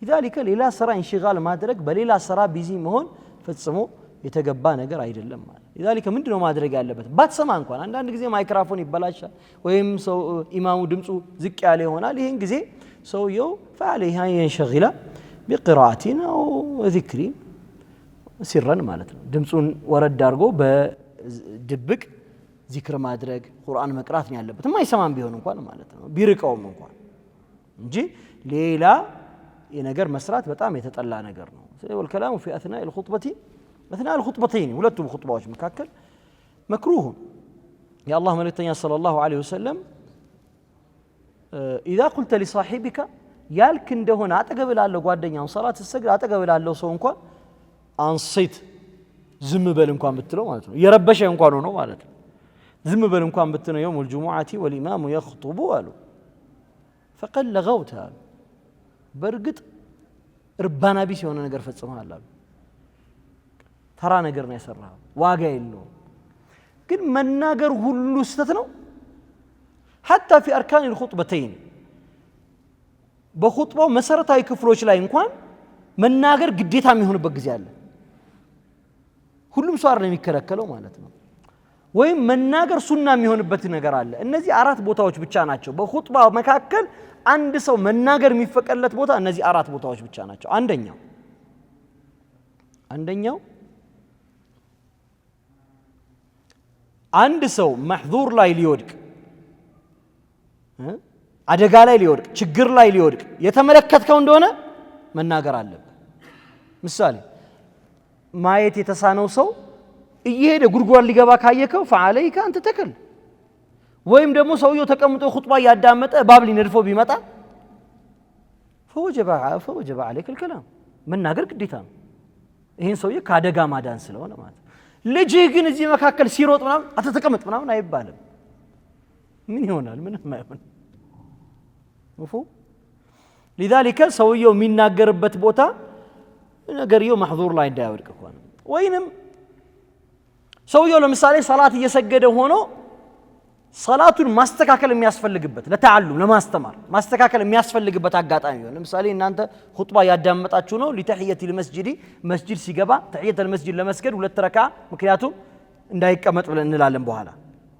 لذلك ሌላ ስራ እንሽጋል ማድረግ በሌላ ስራ ቢዚ መሆን ፈጽሞ የተገባ ነገር አይደለም ማለት لذلك ምንድነው ማድረግ ያለበት ባትሰማ እንኳን አንዳንድ ጊዜ ማይክሮፎን ይበላሻል ወይም ሰው ኢማሙ ድምጹ ዝቅ ያለ ይሆናል ይሄን ጊዜ ሰውየው فعليه ينشغل بقراءة أو ذكر سرا ማለት ነው ድምጹን ወረድ አድርጎ በድብቅ ዚክር ማድረግ ቁርአን መቅራት ነው ያለበት የማይሰማም ቢሆን እንኳን ማለት ነው ቢርቀውም እንኳን እንጂ ሌላ የነገር መስራት በጣም የተጠላ ነገር ነው والكلام في اثناء الخطبتين ሁለቱም ኹጥባዎች መካከል مكروه يا الله ملكتኛ صلى الله عليه وسلم اذا قلت لصاحبك ያልክ እንደሆነ አጠገብ ላለው ጓደኛው ሶላት ሲሰግድ አጠገብ ላለው ሰው እንኳን አንሲት ዝም በል እንኳን ብትለው ማለት ነው የረበሸ እንኳን ነው ማለት ነው ዝም በል እንኳን ብትለው يوم الجمعة والامام يخطب قالوا فقل لغوتها በርግጥ እርባና ቢስ የሆነ ነገር ፈጽመሃል አሉ ተራ ነገር ነው ያሰራው ዋጋ የለውም ግን መናገር ሁሉ ስተት ነው حتى في اركان الخطبتين በኹጥባው መሰረታዊ ክፍሎች ላይ እንኳን መናገር ግዴታ የሚሆንበት ጊዜ አለ ሁሉም ሰው አይደለም የሚከለከለው ማለት ነው ወይም መናገር ሱና የሚሆንበት ነገር አለ እነዚህ አራት ቦታዎች ብቻ ናቸው በኹጥባው መካከል አንድ ሰው መናገር የሚፈቀድለት ቦታ እነዚህ አራት ቦታዎች ብቻ ናቸው አንደኛው አንድ ሰው መህዙር ላይ ሊወድቅ አደጋ ላይ ሊወድቅ ችግር ላይ ሊወድቅ የተመለከተው እንደሆነ መናገር አለበት ምሳሌ ማየት የተሳነው ሰው እየሄደ ጉርጓድ ሊገባ ካየከው فعليك أن تتكل ወይም ደግሞ ሰውየው ተቀምጦ ኹጥባ ያዳመጠ ባብ ሊነድፈው ቢመጣ فوجب عليك الكلام መናገር ግዴታ ነው ይሄን ሰውዬ ካደጋ ማዳን ስለሆነ ማለት ልጅህ ግን እዚህ መካከል ሲሮጥ ምናምን አትተቀመጥ ምናምን አይባልም ምን ይሆናል ምንም አይሆን مفهوم لذلك ሰውየው የሚናገርበት ቦታ ነገርየው محظور ላይ እንዳይወድቅ እንኳን ወይንም ሰውየው ለምሳሌ ሰላት እየሰገደ ሆኖ ሰላቱን ማስተካከል የሚያስፈልግበት ለተዓሉም ለማስተማር ማስተካከል የሚያስፈልግበት አጋጣሚ ነው። ለምሳሌ እናንተ ኹጥባ ያዳመጣችሁ ነው ሊተህየቲል መስጂድ መስጂድ ሲገባ ተህየተል መስጂድ ለመስገድ 2 ረካ ምክንያቱም እንዳይቀመጥ ብለን እንላለን በኋላ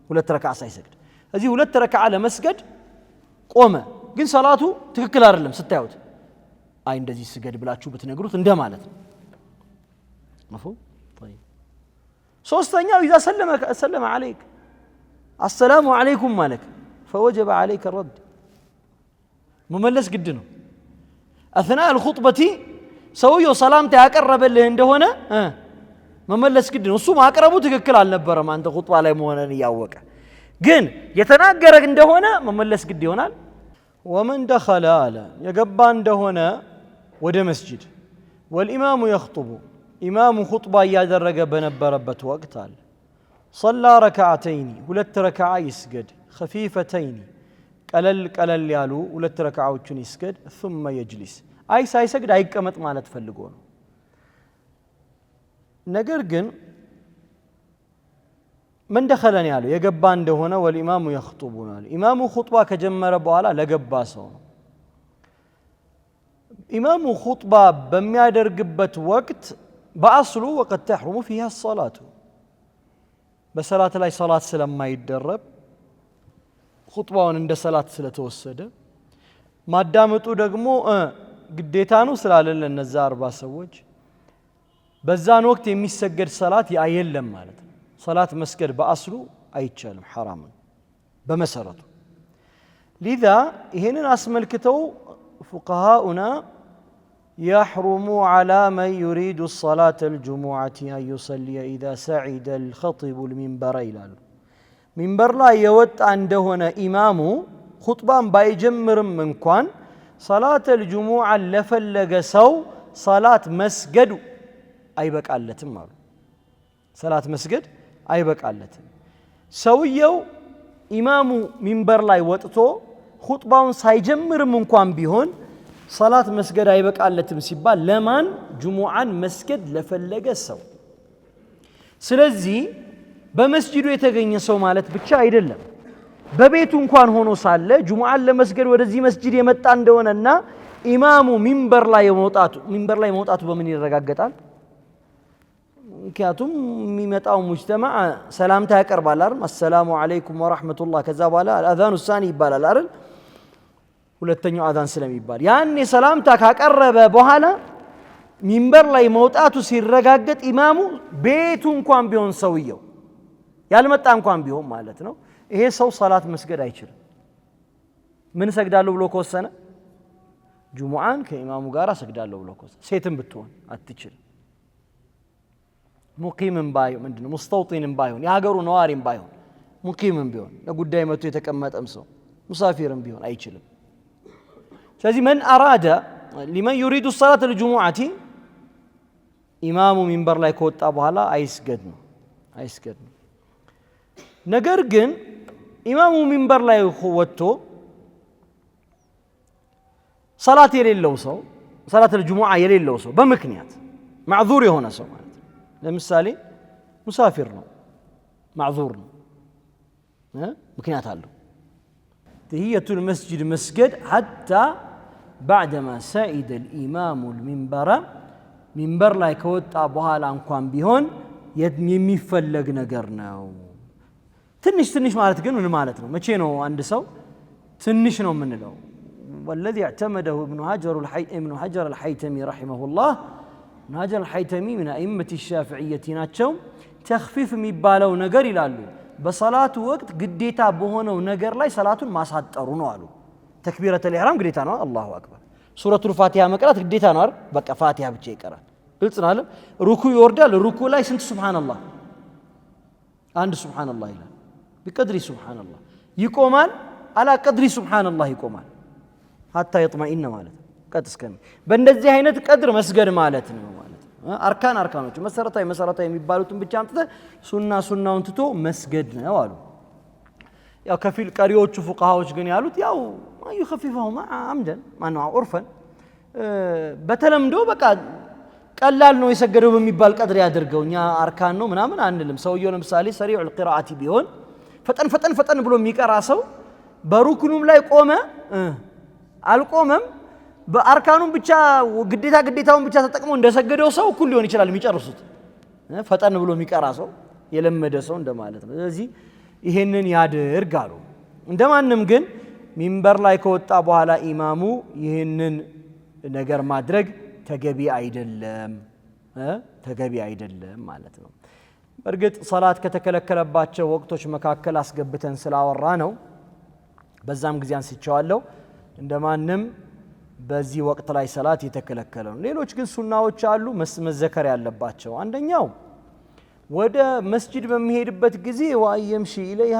2 ረካ ሳይሰግድ እዚህ 2 ረካ ለመስገድ ቆመ ግን ሰላቱ ትክክል አይደለም ስታዩት አይ እንደዚህ ስገድ ብላችሁ ብትነግሩት እንደማለት ነው مفهوم طيب ሶስተኛው اذا سلم عليك السلام عليكم مالك فوجب عليك الرد مملس قد ነው اثناء الخطبه ሰውየው ሰላምታ ያቀረበልህ እንደሆነ መመለስ ግድ ነው እሱ ማቅረቡ ትክክል አልነበረም አንተ ኹጥባ ላይ መሆነን ያወቀ ግን የተናገረ እንደሆነ መመለስ ግድ ይሆናል ومن دخل على يغبا እንደሆነ ወደ መስጂድ والامام يخطب امام خطبه ያደረገ በነበረበት ወቅት አለ صلى ركعتين 2 ረካዓ ይስገድ خفيفتين ቀለል ያሉ 2 ረካዓዎችን ይስገድ ثم يجلس አይ ሳይሰግድ አይቀመጥ ማለት ፈልጎ ነው ነገር ግን من دخلن ያለው የገባ እንደሆነ والامام يخطبون ኢማሙ ኹጥባ ከጀመረ በኋላ ለገባ ሰው ነው ኢማሙ ኹጥባ በሚያደርግበት ወቅት በአስሉ وقد تحرم فيها الصلاه በሰላት ላይ ሰላት ስለማይደረብ ኹጥባውን እንደ ሰላት ስለተወሰደ ማዳመጡ ደግሞ ግዴታ ነው ስላለን ለነዛ 40 ሰዎች በዛን ወቅት የሚሰገድ ሰላት የለም ማለት ነው ሰላት መስገድ በአስሉ አይቻልም حرام በመሰረቱ لذا ይሄንን አስመልክተው فقهاؤنا يحرم على من يريد الصلاة الجمعة أن يصلي إذا سعد الخطيب المنبر ይላሉ منبر ላይ የወጣ እንደሆነ ኢማሙ ኹጥባን ባይጀምርም እንኳን صلاة الجمعة ለፈለገ ሰው صلاة መስገዱ አይበቃለትም አሉ ሰላት መስገድ አይበቃለትም ሰውየው ኢማሙ ሚንበር ላይ ወጥቶ ኹጥባውን ሳይጀምርም እንኳን ቢሆን ሰላት መስገድ አይበቃለትም ሲባል ለማን ጁሙዓን መስገድ ለፈለገ ሰው ስለዚህ በመስጂዱ የተገኘ ሰው ማለት ብቻ አይደለም በቤቱ እንኳን ሆኖ ሳለ ጁሙዓን ለመስገድ ወደዚህ መስጂድ የመጣ እንደሆነና ኢማሙ ሚንበር ላይ መውጣቱ በምን ይረጋገጣል ምክንያቱም የሚመጣው ሙጅተማዕ ሰላምታ ያቀርባል አይደል አሰላሙ አለይኩም ወራህመቱላህ ከዛ በኋላ አዛኑ ሳኒ ይባላል አይደል ሁለተኛው አዛን ስለሚባል ያኔ ሰላምታ ካቀረበ በኋላ ሚንበር ላይ መውጣቱ ሲረጋገጥ ኢማሙ ቤቱ እንኳን ቢሆን ሰውየው ያልመጣ እንኳን ቢሆን ማለት ነው ይሄ ሰው ሰላት መስገድ አይችልም ምን ሰግዳለሁ ብሎ ከወሰነ ጁሙዓን ከኢማሙ ጋር ሰግዳለሁ ብሎ ከወሰነ ሴትም ብትሆን አትችልም ሙቂምም ባይሆን ምንድነው ሙስተውጢንም ባይሆን የሀገሩ ነዋሪም ባይሆን ሙቂምም ቢሆን ለጉዳይ መጥቶ የተቀመጠም ሰው ሙሳፊርም ቢሆን አይችልም ስለዚህ من أراد لمن يريد الصلاة الجمعة ኢማሙ ሚንበር ላይ ከወጣ በኋላ አይስገድ ነው ነገር ግን ኢማሙ ሚንበር ላይ ወጥቶ ሰላት የሌለው ሰው ሰላት الجمعة የሌለው ሰው በምክንያት معذور የሆነ ሰው ማለት ለምሳሌ ሙሳፊር ነው معذور ነው ምክንያት አለው تحية المسجد مسجد حتى بعدما سعد الإمام المنبر منبر ላይ ከወጣ በኋላ እንኳን ቢሆን የሚፈለግ ነገር ነው ትንሽ ማለት ግን ምን ማለት ነው መቼ ነው አንድ ሰው ትንሽ ነው የምንለው والذي اعتمده ابن حجر الحيتمي رحمه الله ابن حجر الحيتمي من أئمة الشافعية ናቸው ተኽፊፍ የሚባለው ነገር ይላሉ በሰላቱ ወቅት ግዴታ በሆነው ነገር ላይ ሰላቱን ማሳጠሩ ነው አሉ ተክቢረተል ኢህራም ግዴታ ነው አላሁ አክበር ሱረቱል ፋቲሃ መቅራት ግዴታ ነው አይደል በቃ ፋቲሃ ብቻ ይቀራል ግልጽ ነው አይደል ሩኩ ይወርዳል ሩኩ ላይ ስንት ሱብሃንአላህ አንድ ሱብሃንአላህ ይላል بقدر ሱብሃንአላህ ይቆማል አላ ቀድሪ ሱብሃንአላህ ይቆማል حتى يطمئن ማለት ቀጥስከም በእንደዚህ አይነት ቀድር መስገድ ማለት ነው ማለት አርካኖች መሰረታዊ የሚባሉትን ብቻ አምጥተ ሱናውን ትቶ መስገድ ነው አሉ ያው ከፊል ቀሪዎቹ ፉቃሃዎች ግን ያሉት ያው يخففهم عمدا ማነው ዑርፈን በተለምዶ በቃ ቀላል ነው የሰገደው በሚባል ቀድር ያደርገው እኛ አርካን ነው ምናምን አንልም ሰውየው ለምሳሌ ሰሪዑል ቂራአቲ ቢሆን ፈጠን ብሎ የሚቀራ ሰው በሩክኑም ላይ ቆመ አልቆመም በአርካኑም ብቻ ግዴታውን ብቻ ተጠቅሞ እንደሰገደው ሰው እኩል ሊሆን ይችላል የሚጨርሱት ፈጠን ብሎ የሚቀራ ሰው የለመደ ሰው እንደማለት ነው ስለዚህ ይሄንን ያድርግ አሉ እንደማንም ግን ሚንበር ላይ ከወጣ በኋላ ኢማሙ ይሄንን ነገር ማድረግ ተገቢ አይደለም ማለት ነው በርግጥ ሶላት ከተከለከለባቸው ወቅቶች መካከል አስገብተን ስላወራ ነው በዛም ጊዜ አንስቻለሁ እንደማንም በዚህ ወቅት ላይ ሰላት የተከለከለ ነው ሌሎች ግን ሱናዎች አሉ መዘከር ያለባቸው አንደኛው ወደ መስጂድ በሚሄድበት ጊዜ ወአየምሺ ኢለይሃ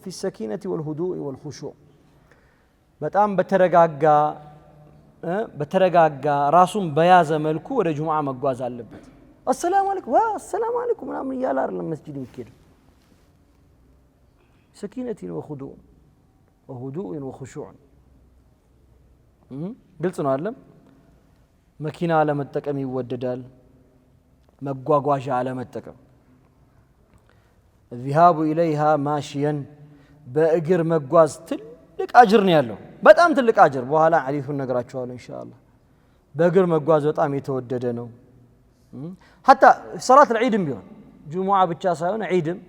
في السكينة والهدوء والخشوع በጣም በተረጋጋ ራሱን በያዘ መልኩ ወደ ጁምዓ መጓዝ አለበት السلام عليكم ምናምን እያለ አይደለም መስጂድ የሚሄድ سكينة وهدوء وخشوع ግልጽ ነው አይደለም መኪና ለመጠቀም ይወደዳል መጓጓዣ ለመጠቀም الذهاب إليها ماشيا በእግር መጓዝ ትልቅ አጅር ነው ያለው በጣም ትልቅ አጅር በኋላ ሐዲሱን ነግራችኋለሁ ኢንሻአላህ በእግር መጓዝ በጣም የተወደደ ነው حتى صلاه العيد ቢሆን ጁሙዓ ብቻ ሳይሆን ዒድም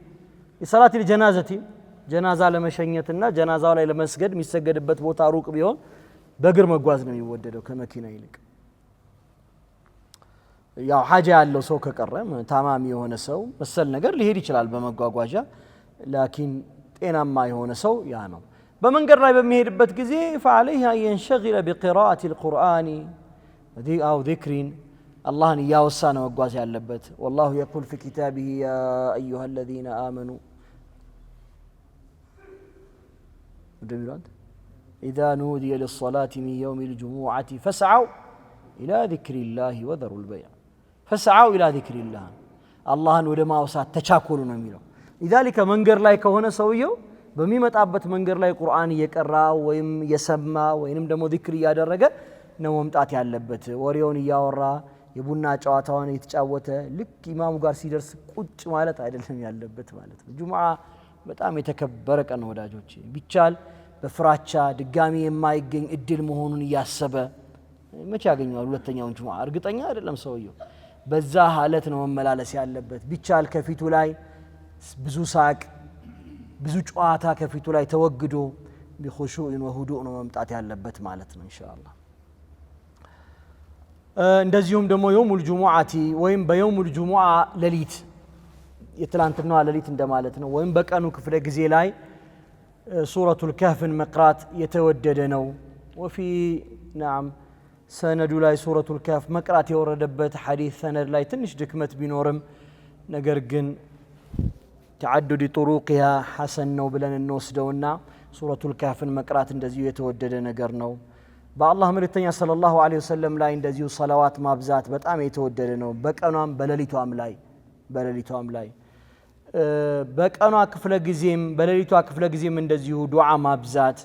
የሰላት الجنازه ጀናዛ ለመሸኘትና ጀናዛው ላይ ለመስገድ የሚሰገድበት ቦታ ሩቅ ቢሆን በእግር መጓዝ ነው የሚወደደው ከመኪና ይልቅ ያው ሐጃ ያለው ሰው ከቀረ ታማሚ የሆነ ሰው መሰል ነገር ሊሄድ ይችላል በመጓጓዣ ላኪን ጤናማ የሆነ ሰው ያ ነው በመንገድ ላይ በሚሄድበት ጊዜ فعليه ان ينشغل بقراءة القرآن أو ذكر الله ያወሳ ነው መጓዝ ያለበት والله يقول في كتابه يا أيها الذين آمنوا إذا نودي للصلاة من يوم الجمعة فاسعوا إلى ذكر الله وذروا البيع فاسعوا إلى ذكر الله الله ودما وسات تشاكلوا ነው የሚለው لذلك መንገር ላይ ከሆነ ሰውየው በሚመጣበት መንገር ላይ ቁርአን እየቀራ ወይም የሰማ ወይንም ደግሞ ዚክር ያደረገ ነው መምጣት ያለበት ወሬውን ያወራ የቡና ጨዋታውን የተጫወተ ልክ ኢማሙ ጋር ሲደርስ ቁጭ ማለት አይደለም ያለበት ማለት ነው ጁሙዓ በጣም የተከበረ ቀን ወዳጆቼ ቢቻል በፍራቻ ድጋሚ የማይገኝ እድል መሆኑን ያሰበ መቼ ያገኛል ሁለተኛውን ጁሙዓ እርግጠኛ አይደለም ሰውየው በዛ ሐለት ነው መመላለስ ያለበት ቢቻል ከፊቱ ላይ ብዙ ሳቅ ብዙ ጨዋታ ከፊቱ ላይ ተወግዶ بخشوع وهدوء ነው መምጣት ያለበት ማለት ነው ኢንሻአላህ እንደዚሁም ደግሞ የውሙል ጁሙዓቲ ወይም በየውሙል ጁሙዓ ሌሊት የትላንትናው ሌሊት እንደማለት ነው ወይም በቀኑ ክፍለ ጊዜ ላይ ሱረቱል ከህፍን መቅራት የተወደደ ነው وفي نعم ሰነዱ ላይ ሱረቱል ከህፍ መቅራት የወረደበት ሐዲስ ሰነድ ላይ ትንሽ ድክመት ቢኖርም ነገር ግን تعدد طرقها حسن ነው ብለን እንወስደውና ሱረቱል ከህፍን መቅራት እንደዚሁ የተወደደ ነገር ነው በአላህ መልእክተኛ ሰለላሁ ዐለይሂ ወሰለም ላይ እንደዚሁ ሰላዋት ማብዛት በጣም የተወደደ ነው በቀኗም በሌሊቷም ላይ በቀኗ ክፍለ ጊዜም በሌሊቷ ክፍለ ጊዜም እንደዚሁ ዱዓ ማብዛት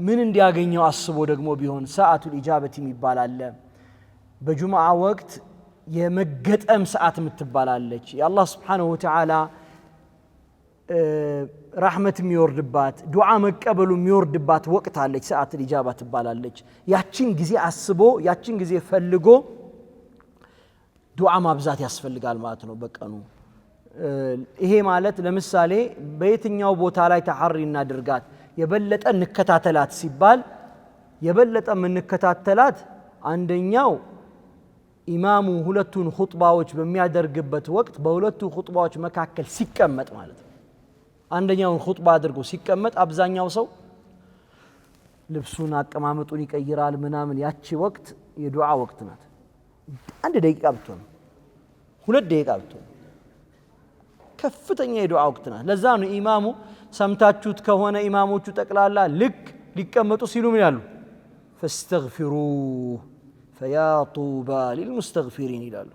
ምን እንዲያገኘው አስቦ ደግሞ ቢሆን ሰዓቱል ኢጃበት ይባላል በጁሙዓ ወቅት የመገጠም ሰዓት የምትባላለች የአላህ Subhanahu Wa Ta'ala ረህመት የሚወርድባት ዱዓ መቀበሉ የሚወርድባት ወቅት አለች ሰዓት ኢጃባ ትባላለች ያቺን ጊዜ አስቦ ያቺን ጊዜ ፈልጎ ዱዓ ማብዛት ያስፈልጋል ማለት ነው በቀኑ ይሄ ማለት ለምሳሌ በየትኛው ቦታ ላይ ተሐሪ እናድርጋት የበለጠ እንከታተላት ሲባል የበለጠ እንከታተላት አንደኛው ኢማሙ ሁለቱን ኹጥባዎች በሚያደርግበት ወቅት በሁለቱ ኹጥባዎች መካከል ሲቀመጥ ማለት ነው አንደኛውን ኹጥባ አድርጎ ሲቀመጥ አብዛኛው ሰው ልብሱን አቀማመጡን ይቀይራል ምናምን ያቺ ወቅት የዱዓ ወቅት ናት አንድ ደቂቃ ብትሆን ሁለት ደቂቃ ብትሆን ከፍተኛ የዱዓ ወቅት ናት ለዛ ነው ኢማሙ ሰምታችሁት ከሆነ ኢማሞቹ ጠቅላላ ልክ ሊቀመጡ ሲሉ ምን ያሉ فاستغفروه فيا طوبى للمستغفرين ይላሉ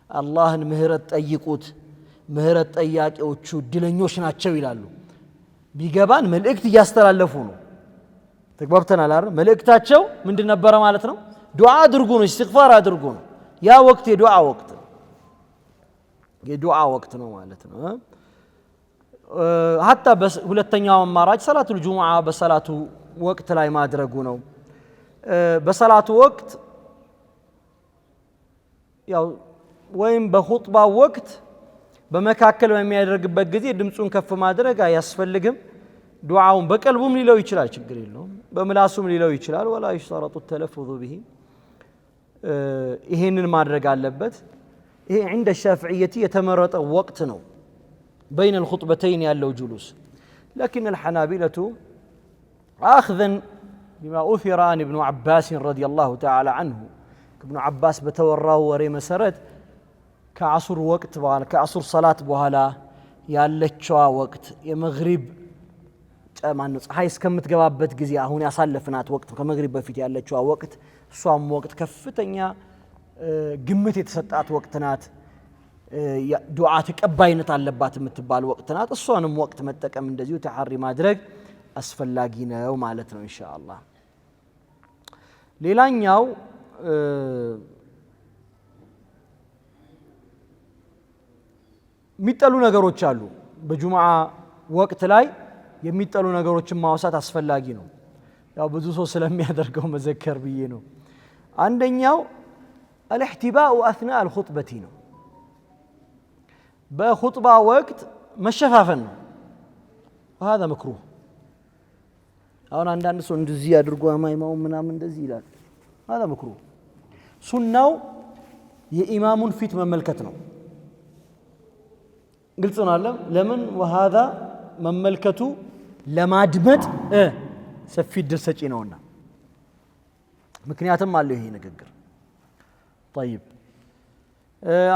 አላህን ምህረት ጠይቁት ምህረት ጠያቂዎቹ ድለኞች ናቸው ይላሉ ቢገባን መልእክት ያስተላልፉ ነው ተግባብተናል አይደል መልእክታቸው ምንድን ነበር ማለት ነው ዱዓ አድርጉ ነው ኢስቲግፋር አድርጉ ነው ያ ወቅት የዱዓ ወቅት ነው ማለት ነው حتى بس ሁለተኛው አማራጭ ሰላቱል ጁሙዓ በሰላቱ ወቅት ላይ ማድረጉ ነው በሰላቱ ወቅት ያው ወይም በኹጥባ ወቅት በመካከል በሚያደርግበት ጊዜ ድምጹን ከፍ ማድረግ አያስፈልግም ዱዓውን በቀልቡም ሊለው ይችላል ችግር የለውም በምላሱም ሊለው ይችላል ወላ ይሽራጡ التلفظ به ይሄንን ማድረግ አለበት ይሄ عند الشافعية የተመረጠ ወቅት ነው بين الخطبتين ያለው جلوس لكن الحنابلة اخذا بما اثر عن ابن عباس رضي الله تعالى عنه ابن عباس بتوراው ወሬ መሰረት ከአሱር ወቅት በኋላ ከአሱር ሰላት በኋላ ያለችው ወቅት የመግሪብ ጨማን ፀሐይ እስከምትገባበት ጊዜ አሁን ያሳለፍናት ወቅት ከመግሪብ በፊት ያለችው ወቅት እሷም ወቅት ከፍተኛ ግምት የተሰጣት ወቅት ናት ዱዓ ተቀባይነት አለባት የምትባል ወቅት ናት እሷንም ወቅት መጠቀም እንደዚሁ ተሐሪ ማድረግ አስፈላጊ ነው ማለት ነው ኢንሻአላህ ሌላኛው የሚጠሉ ነገሮች አሉ በጁሙዓ ወቅት ላይ የሚጠሉ ነገሮችን ማውሳት አስፈላጊ ነው ያው ብዙ ሰው ስለሚያደርገው መዘከር ብዬ ነው አንደኛው الاحتباء اثناء الخطبه ነው በኹጥባ ወቅት መሸፋፈን ነው وهذا مكروه አሁን አንዳንድ ሰው እንደዚህ አድርጎ ማይማው ምናምን እንደዚህ ይላል هذا مكروه ሱናው የኢማሙን ፊት መመልከት ነው ግልጽ ነው አይደል ለምን وهذا መመልከቱ ለማድመጥ ሰፊ ድል ሰጪ ነውና ምክንያቱም አለው ይሄ ንግግር طيب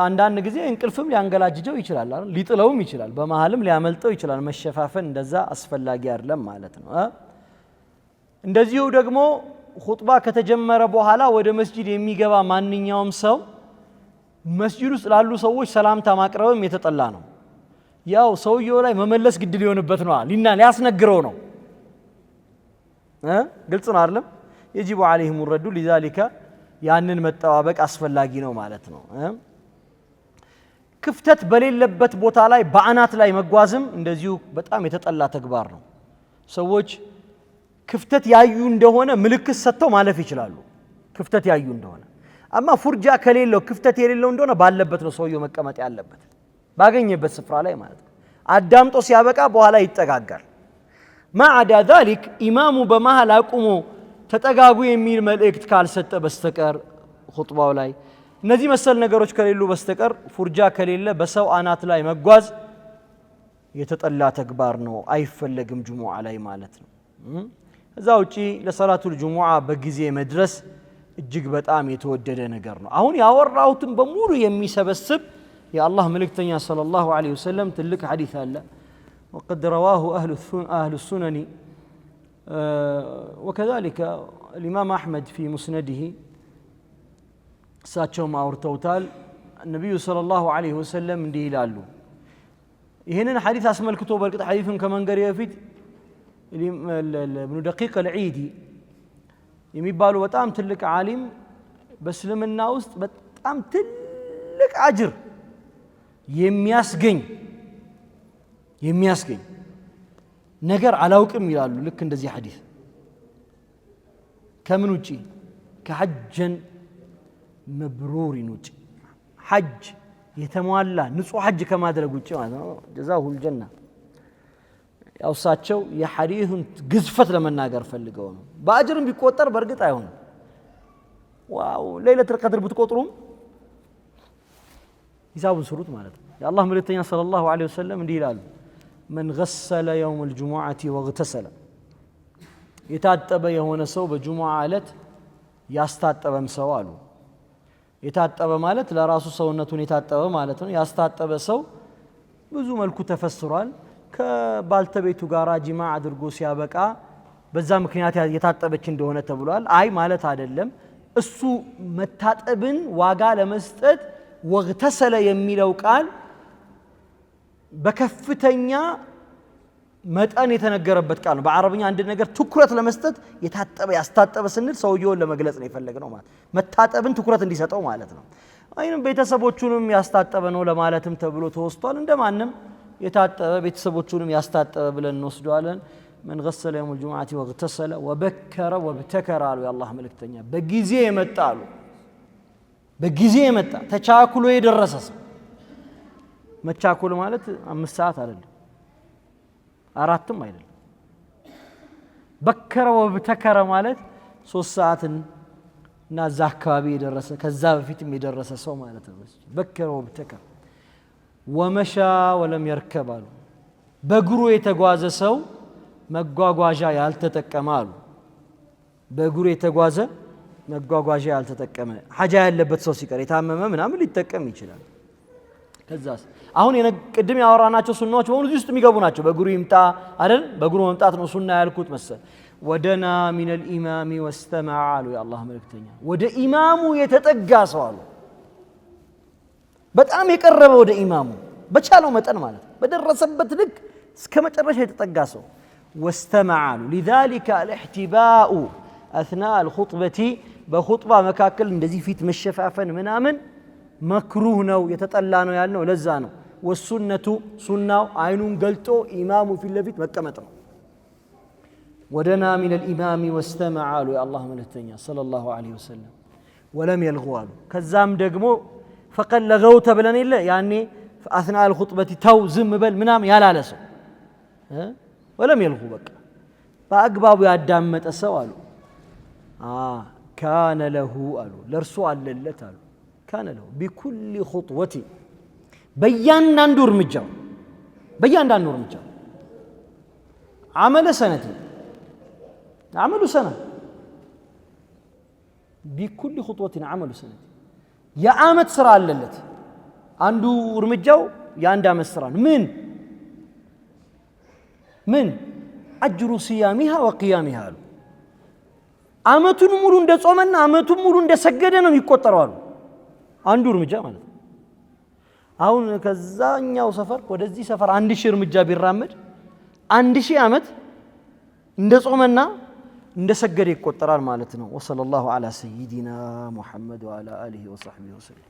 አንዳንድ ጊዜ እንቅልፍም ሊያንገላጅጀው ይችላል አይደል ሊጥለውም ይችላል በመሃልም ሊያመልጠው ይችላል መሸፋፈን እንደዛ አስፈላጊ አይደለም ማለት ነው እንደዚሁ ደግሞ ኹጥባ ከተጀመረ በኋላ ወደ መስጂድ የሚገባ ማንኛውም ሰው መስጂድ ውስጥ ላሉ ሰዎች ሰላምታ ማቅረብም የተጠላ ነው ያው ሰውየው ላይ መመለስ ግድ ሊሆንበት ነው ሊያስነግረው ነው ግልጽ ነው አይደል يجب عليهم الرد لذلك ያንን መጠባበቅ አስፈላጊ ነው ማለት ነው ክፍተት በሌለበት ቦታ ላይ በአናት ላይ መጓዝም እንደዚሁ በጣም የተጠላ ተግባር ነው ሰዎች ክፍተት ያዩ እንደሆነ ምልክት ሰጥተው ማለፍ ይችላሉ ክፍተት ያዩ እንደሆነ አማ ፉርጃ ከሌለው ክፍተት የሌለው እንደሆነ ባለበት ነው ሰውየው መቀመጥ ያለበት ባገኘበት ስፍራ ላይ ማለት ነው አዳምጦ ሲያበቃ በኋላ ይጠጋጋል ما عدا ذلك ኢማሙ በመሃል አቁሞ ተጠጋጉ የሚል መልእክት ካልሰጠ በስተቀር ኹጥባው ላይ እነዚህ መሰል ነገሮች ከሌሉ በስተቀር ፉርጃ ከሌለ በሰው አናት ላይ መጓዝ የተጠላ ተግባር ነው አይፈለግም ጁሙዓ ላይ ማለት ነው እዛ ውጪ ለሰላቱል ጁሙዓ በጊዜ መድረስ እጅግ በጣም የተወደደ ነገር ነው አሁን ያወራሁትን በሙሉ የሚሰበስብ የአላህ መልእክተኛ ሰለላሁ ዐለይሂ ወሰለም ትልቅ ሐዲስ አለ وقد رواه أهل السنن وكذلك الإمام أحمد في مسنده ساتشو ما أورتوتال النبي صلى الله عليه وسلم دي لالو هنا حديث أسمى الكتب حديث كمان قرية فيت ابن دقيق العيدي يميبالو بتام تلك عالم بس لمن ناوست بتام تلك أجر የሚያስገኝ ነገር አላውቅም ይላሉ ልክ እንደዚህ ሐዲስ ከምን ውጪ ከሐጅን መብሩሪን ውጪ ሐጅ የተሟላ ንጹህ ሐጅ ከማድረግ ውጪ ማለት ነው ጀዛሁል ጀና ያውሳቸው የሐዲሱን ግዝፈት ለመናገር ፈልገው ነው በአጅርም ቢቆጠር በርግጥ አይሆንም ዋው ለይለቱል ቀድር ብትቆጥሩም ሂሳቡን ስሩት ማለት ነው የአላህ መልእክተኛ ሰለላሁ ዐለይሂ ወሰለም እንዲህ ይላሉ من غسل يوم الجمعة واغتسل የታጠበ የሆነ ሰው በጁሙዓ ዕለት ያስታጠበም ሰው አሉ የታጠበ ማለት ለራሱ ሰውነቱን የታጠበ ማለት ነው ያስታጠበ ሰው ብዙ መልኩ ተፈስሯል ከባልተቤቱ ጋር ጂማዕ አድርጎ ሲያበቃ በዛ ምክንያት የታጠበች እንደሆነ ተብሏል አይ ማለት አይደለም እሱ መታጠብን ዋጋ ለመስጠት ወግተሰለ የሚለው ቃል በከፍተኛ መጠን የተነገረበት ቃል ነው በአረብኛ አንድ ነገር ትኩረት ለመስጠት የታጠበ ያስታጠበ ስንል ሰውየውን ለመግለጽ ነው የፈለግነው ማለት መታጠብን ትኩረት እንዲሰጠው ማለት ነው አይንም ቤተሰቦቹንም ያስታጠበ ነው ለማለትም ተብሎ ተወስቷል እንደማንም የታጠበ ቤተሰቦቹንም ያስታጠበ ብለን እንወስደዋለን من غسل يوم الجمعة واغتسل وبكر وابتكر አሉ የአላህ መልእክተኛ በጊዜ የመጣ አሉ በጊዜ የመጣ ተቻኩሎ የደረሰ ሰው መቻኩል ማለት 5 ሰዓት አይደለም 4ም አይደለም በከረ ወብተከረ ማለት 3 ሰዓትን እና እዛ አካባቢ የደረሰ ከዛ በፊትም የደረሰ ሰው ማለት ነው በከረ ወብተከረ ومشى ولم يركب አሉ በእግሩ የተጓዘ ሰው መጓጓዣ ያልተጠቀመ አሉ በእግሩ የተጓዘ መጓጓዣ ያልተጠቀመ ሐጃ ያለበት ሰው ሲቀር የታመመ ምናምን ሊጠቀም ይችላል ከዛስ አሁን ቅድም ያወራናቸው ሱናዎች በሙሉ እዚህ ውስጥ የሚገቡ ናቸው በእግሩ ይምጣ አይደል በእግሩ መምጣት ነው ሱና ያልኩት መሰል ወደና من الامام واستمع አሉ የአላህ መልእክተኛ ወደ ኢማሙ የተጠጋ ሰው አሉ በጣም የቀረበ ወደ ኢማሙ በቻለው መጠን ማለት በደረሰበት ልክ እስከ መጨረሻ የተጠጋ ሰው واستمع لذلك الاحتباء اثناء الخطبه بخطبه መካከል እንደዚህ ፊት መሸፋፈን ምናምን መክሩህ ነው የተጠላ ነው ያልነው ለዛ ነው ወሱነቱ ሱናው አይኑን ገልጦ ኢማሙ ፊት ለፊት መቀመጥ ነው ودنا من الامام واستمع يا الله መልእክተኛ صلى الله عليه وسلم ولم يلغوا ከዛም ደግሞ فقد لغوت ብለን የለ ያኔ اثناء الخطبه ተው ዝም በል ምናምን ያላለ ሰው ولم يلغوا በቃ በአግባቡ ያዳመጠ ሰው አሉ كان له አሉ ለርሱ አለለት አሉ كان له بكل خطوه በእያንዳንዱ እርምጃው عمل سنه بكل خطوه عمل سنه يا عامت سرا አለለት አንዱ እርምጃው ያንድ አመት ስራ ነው ምን اجر صيامها وقيامها አሉ አመቱን ሙሉ እንደጾመና አመቱን ሙሉ እንደሰገደ ነው የሚቆጠረው አሉ አንዱ እርምጃ ማለት ነው አሁን ከዛኛው ሰፈር ወደዚህ ሰፈር 1000 እርምጃ ቢራመድ 1000 አመት እንደጾመና እንደሰገደ ይቆጠራል ማለት ነው ወሰለላሁ ዐላ ሰይዲና ሙሐመድ ወዐላ አሊሂ ወሰህቢሂ ወሰለም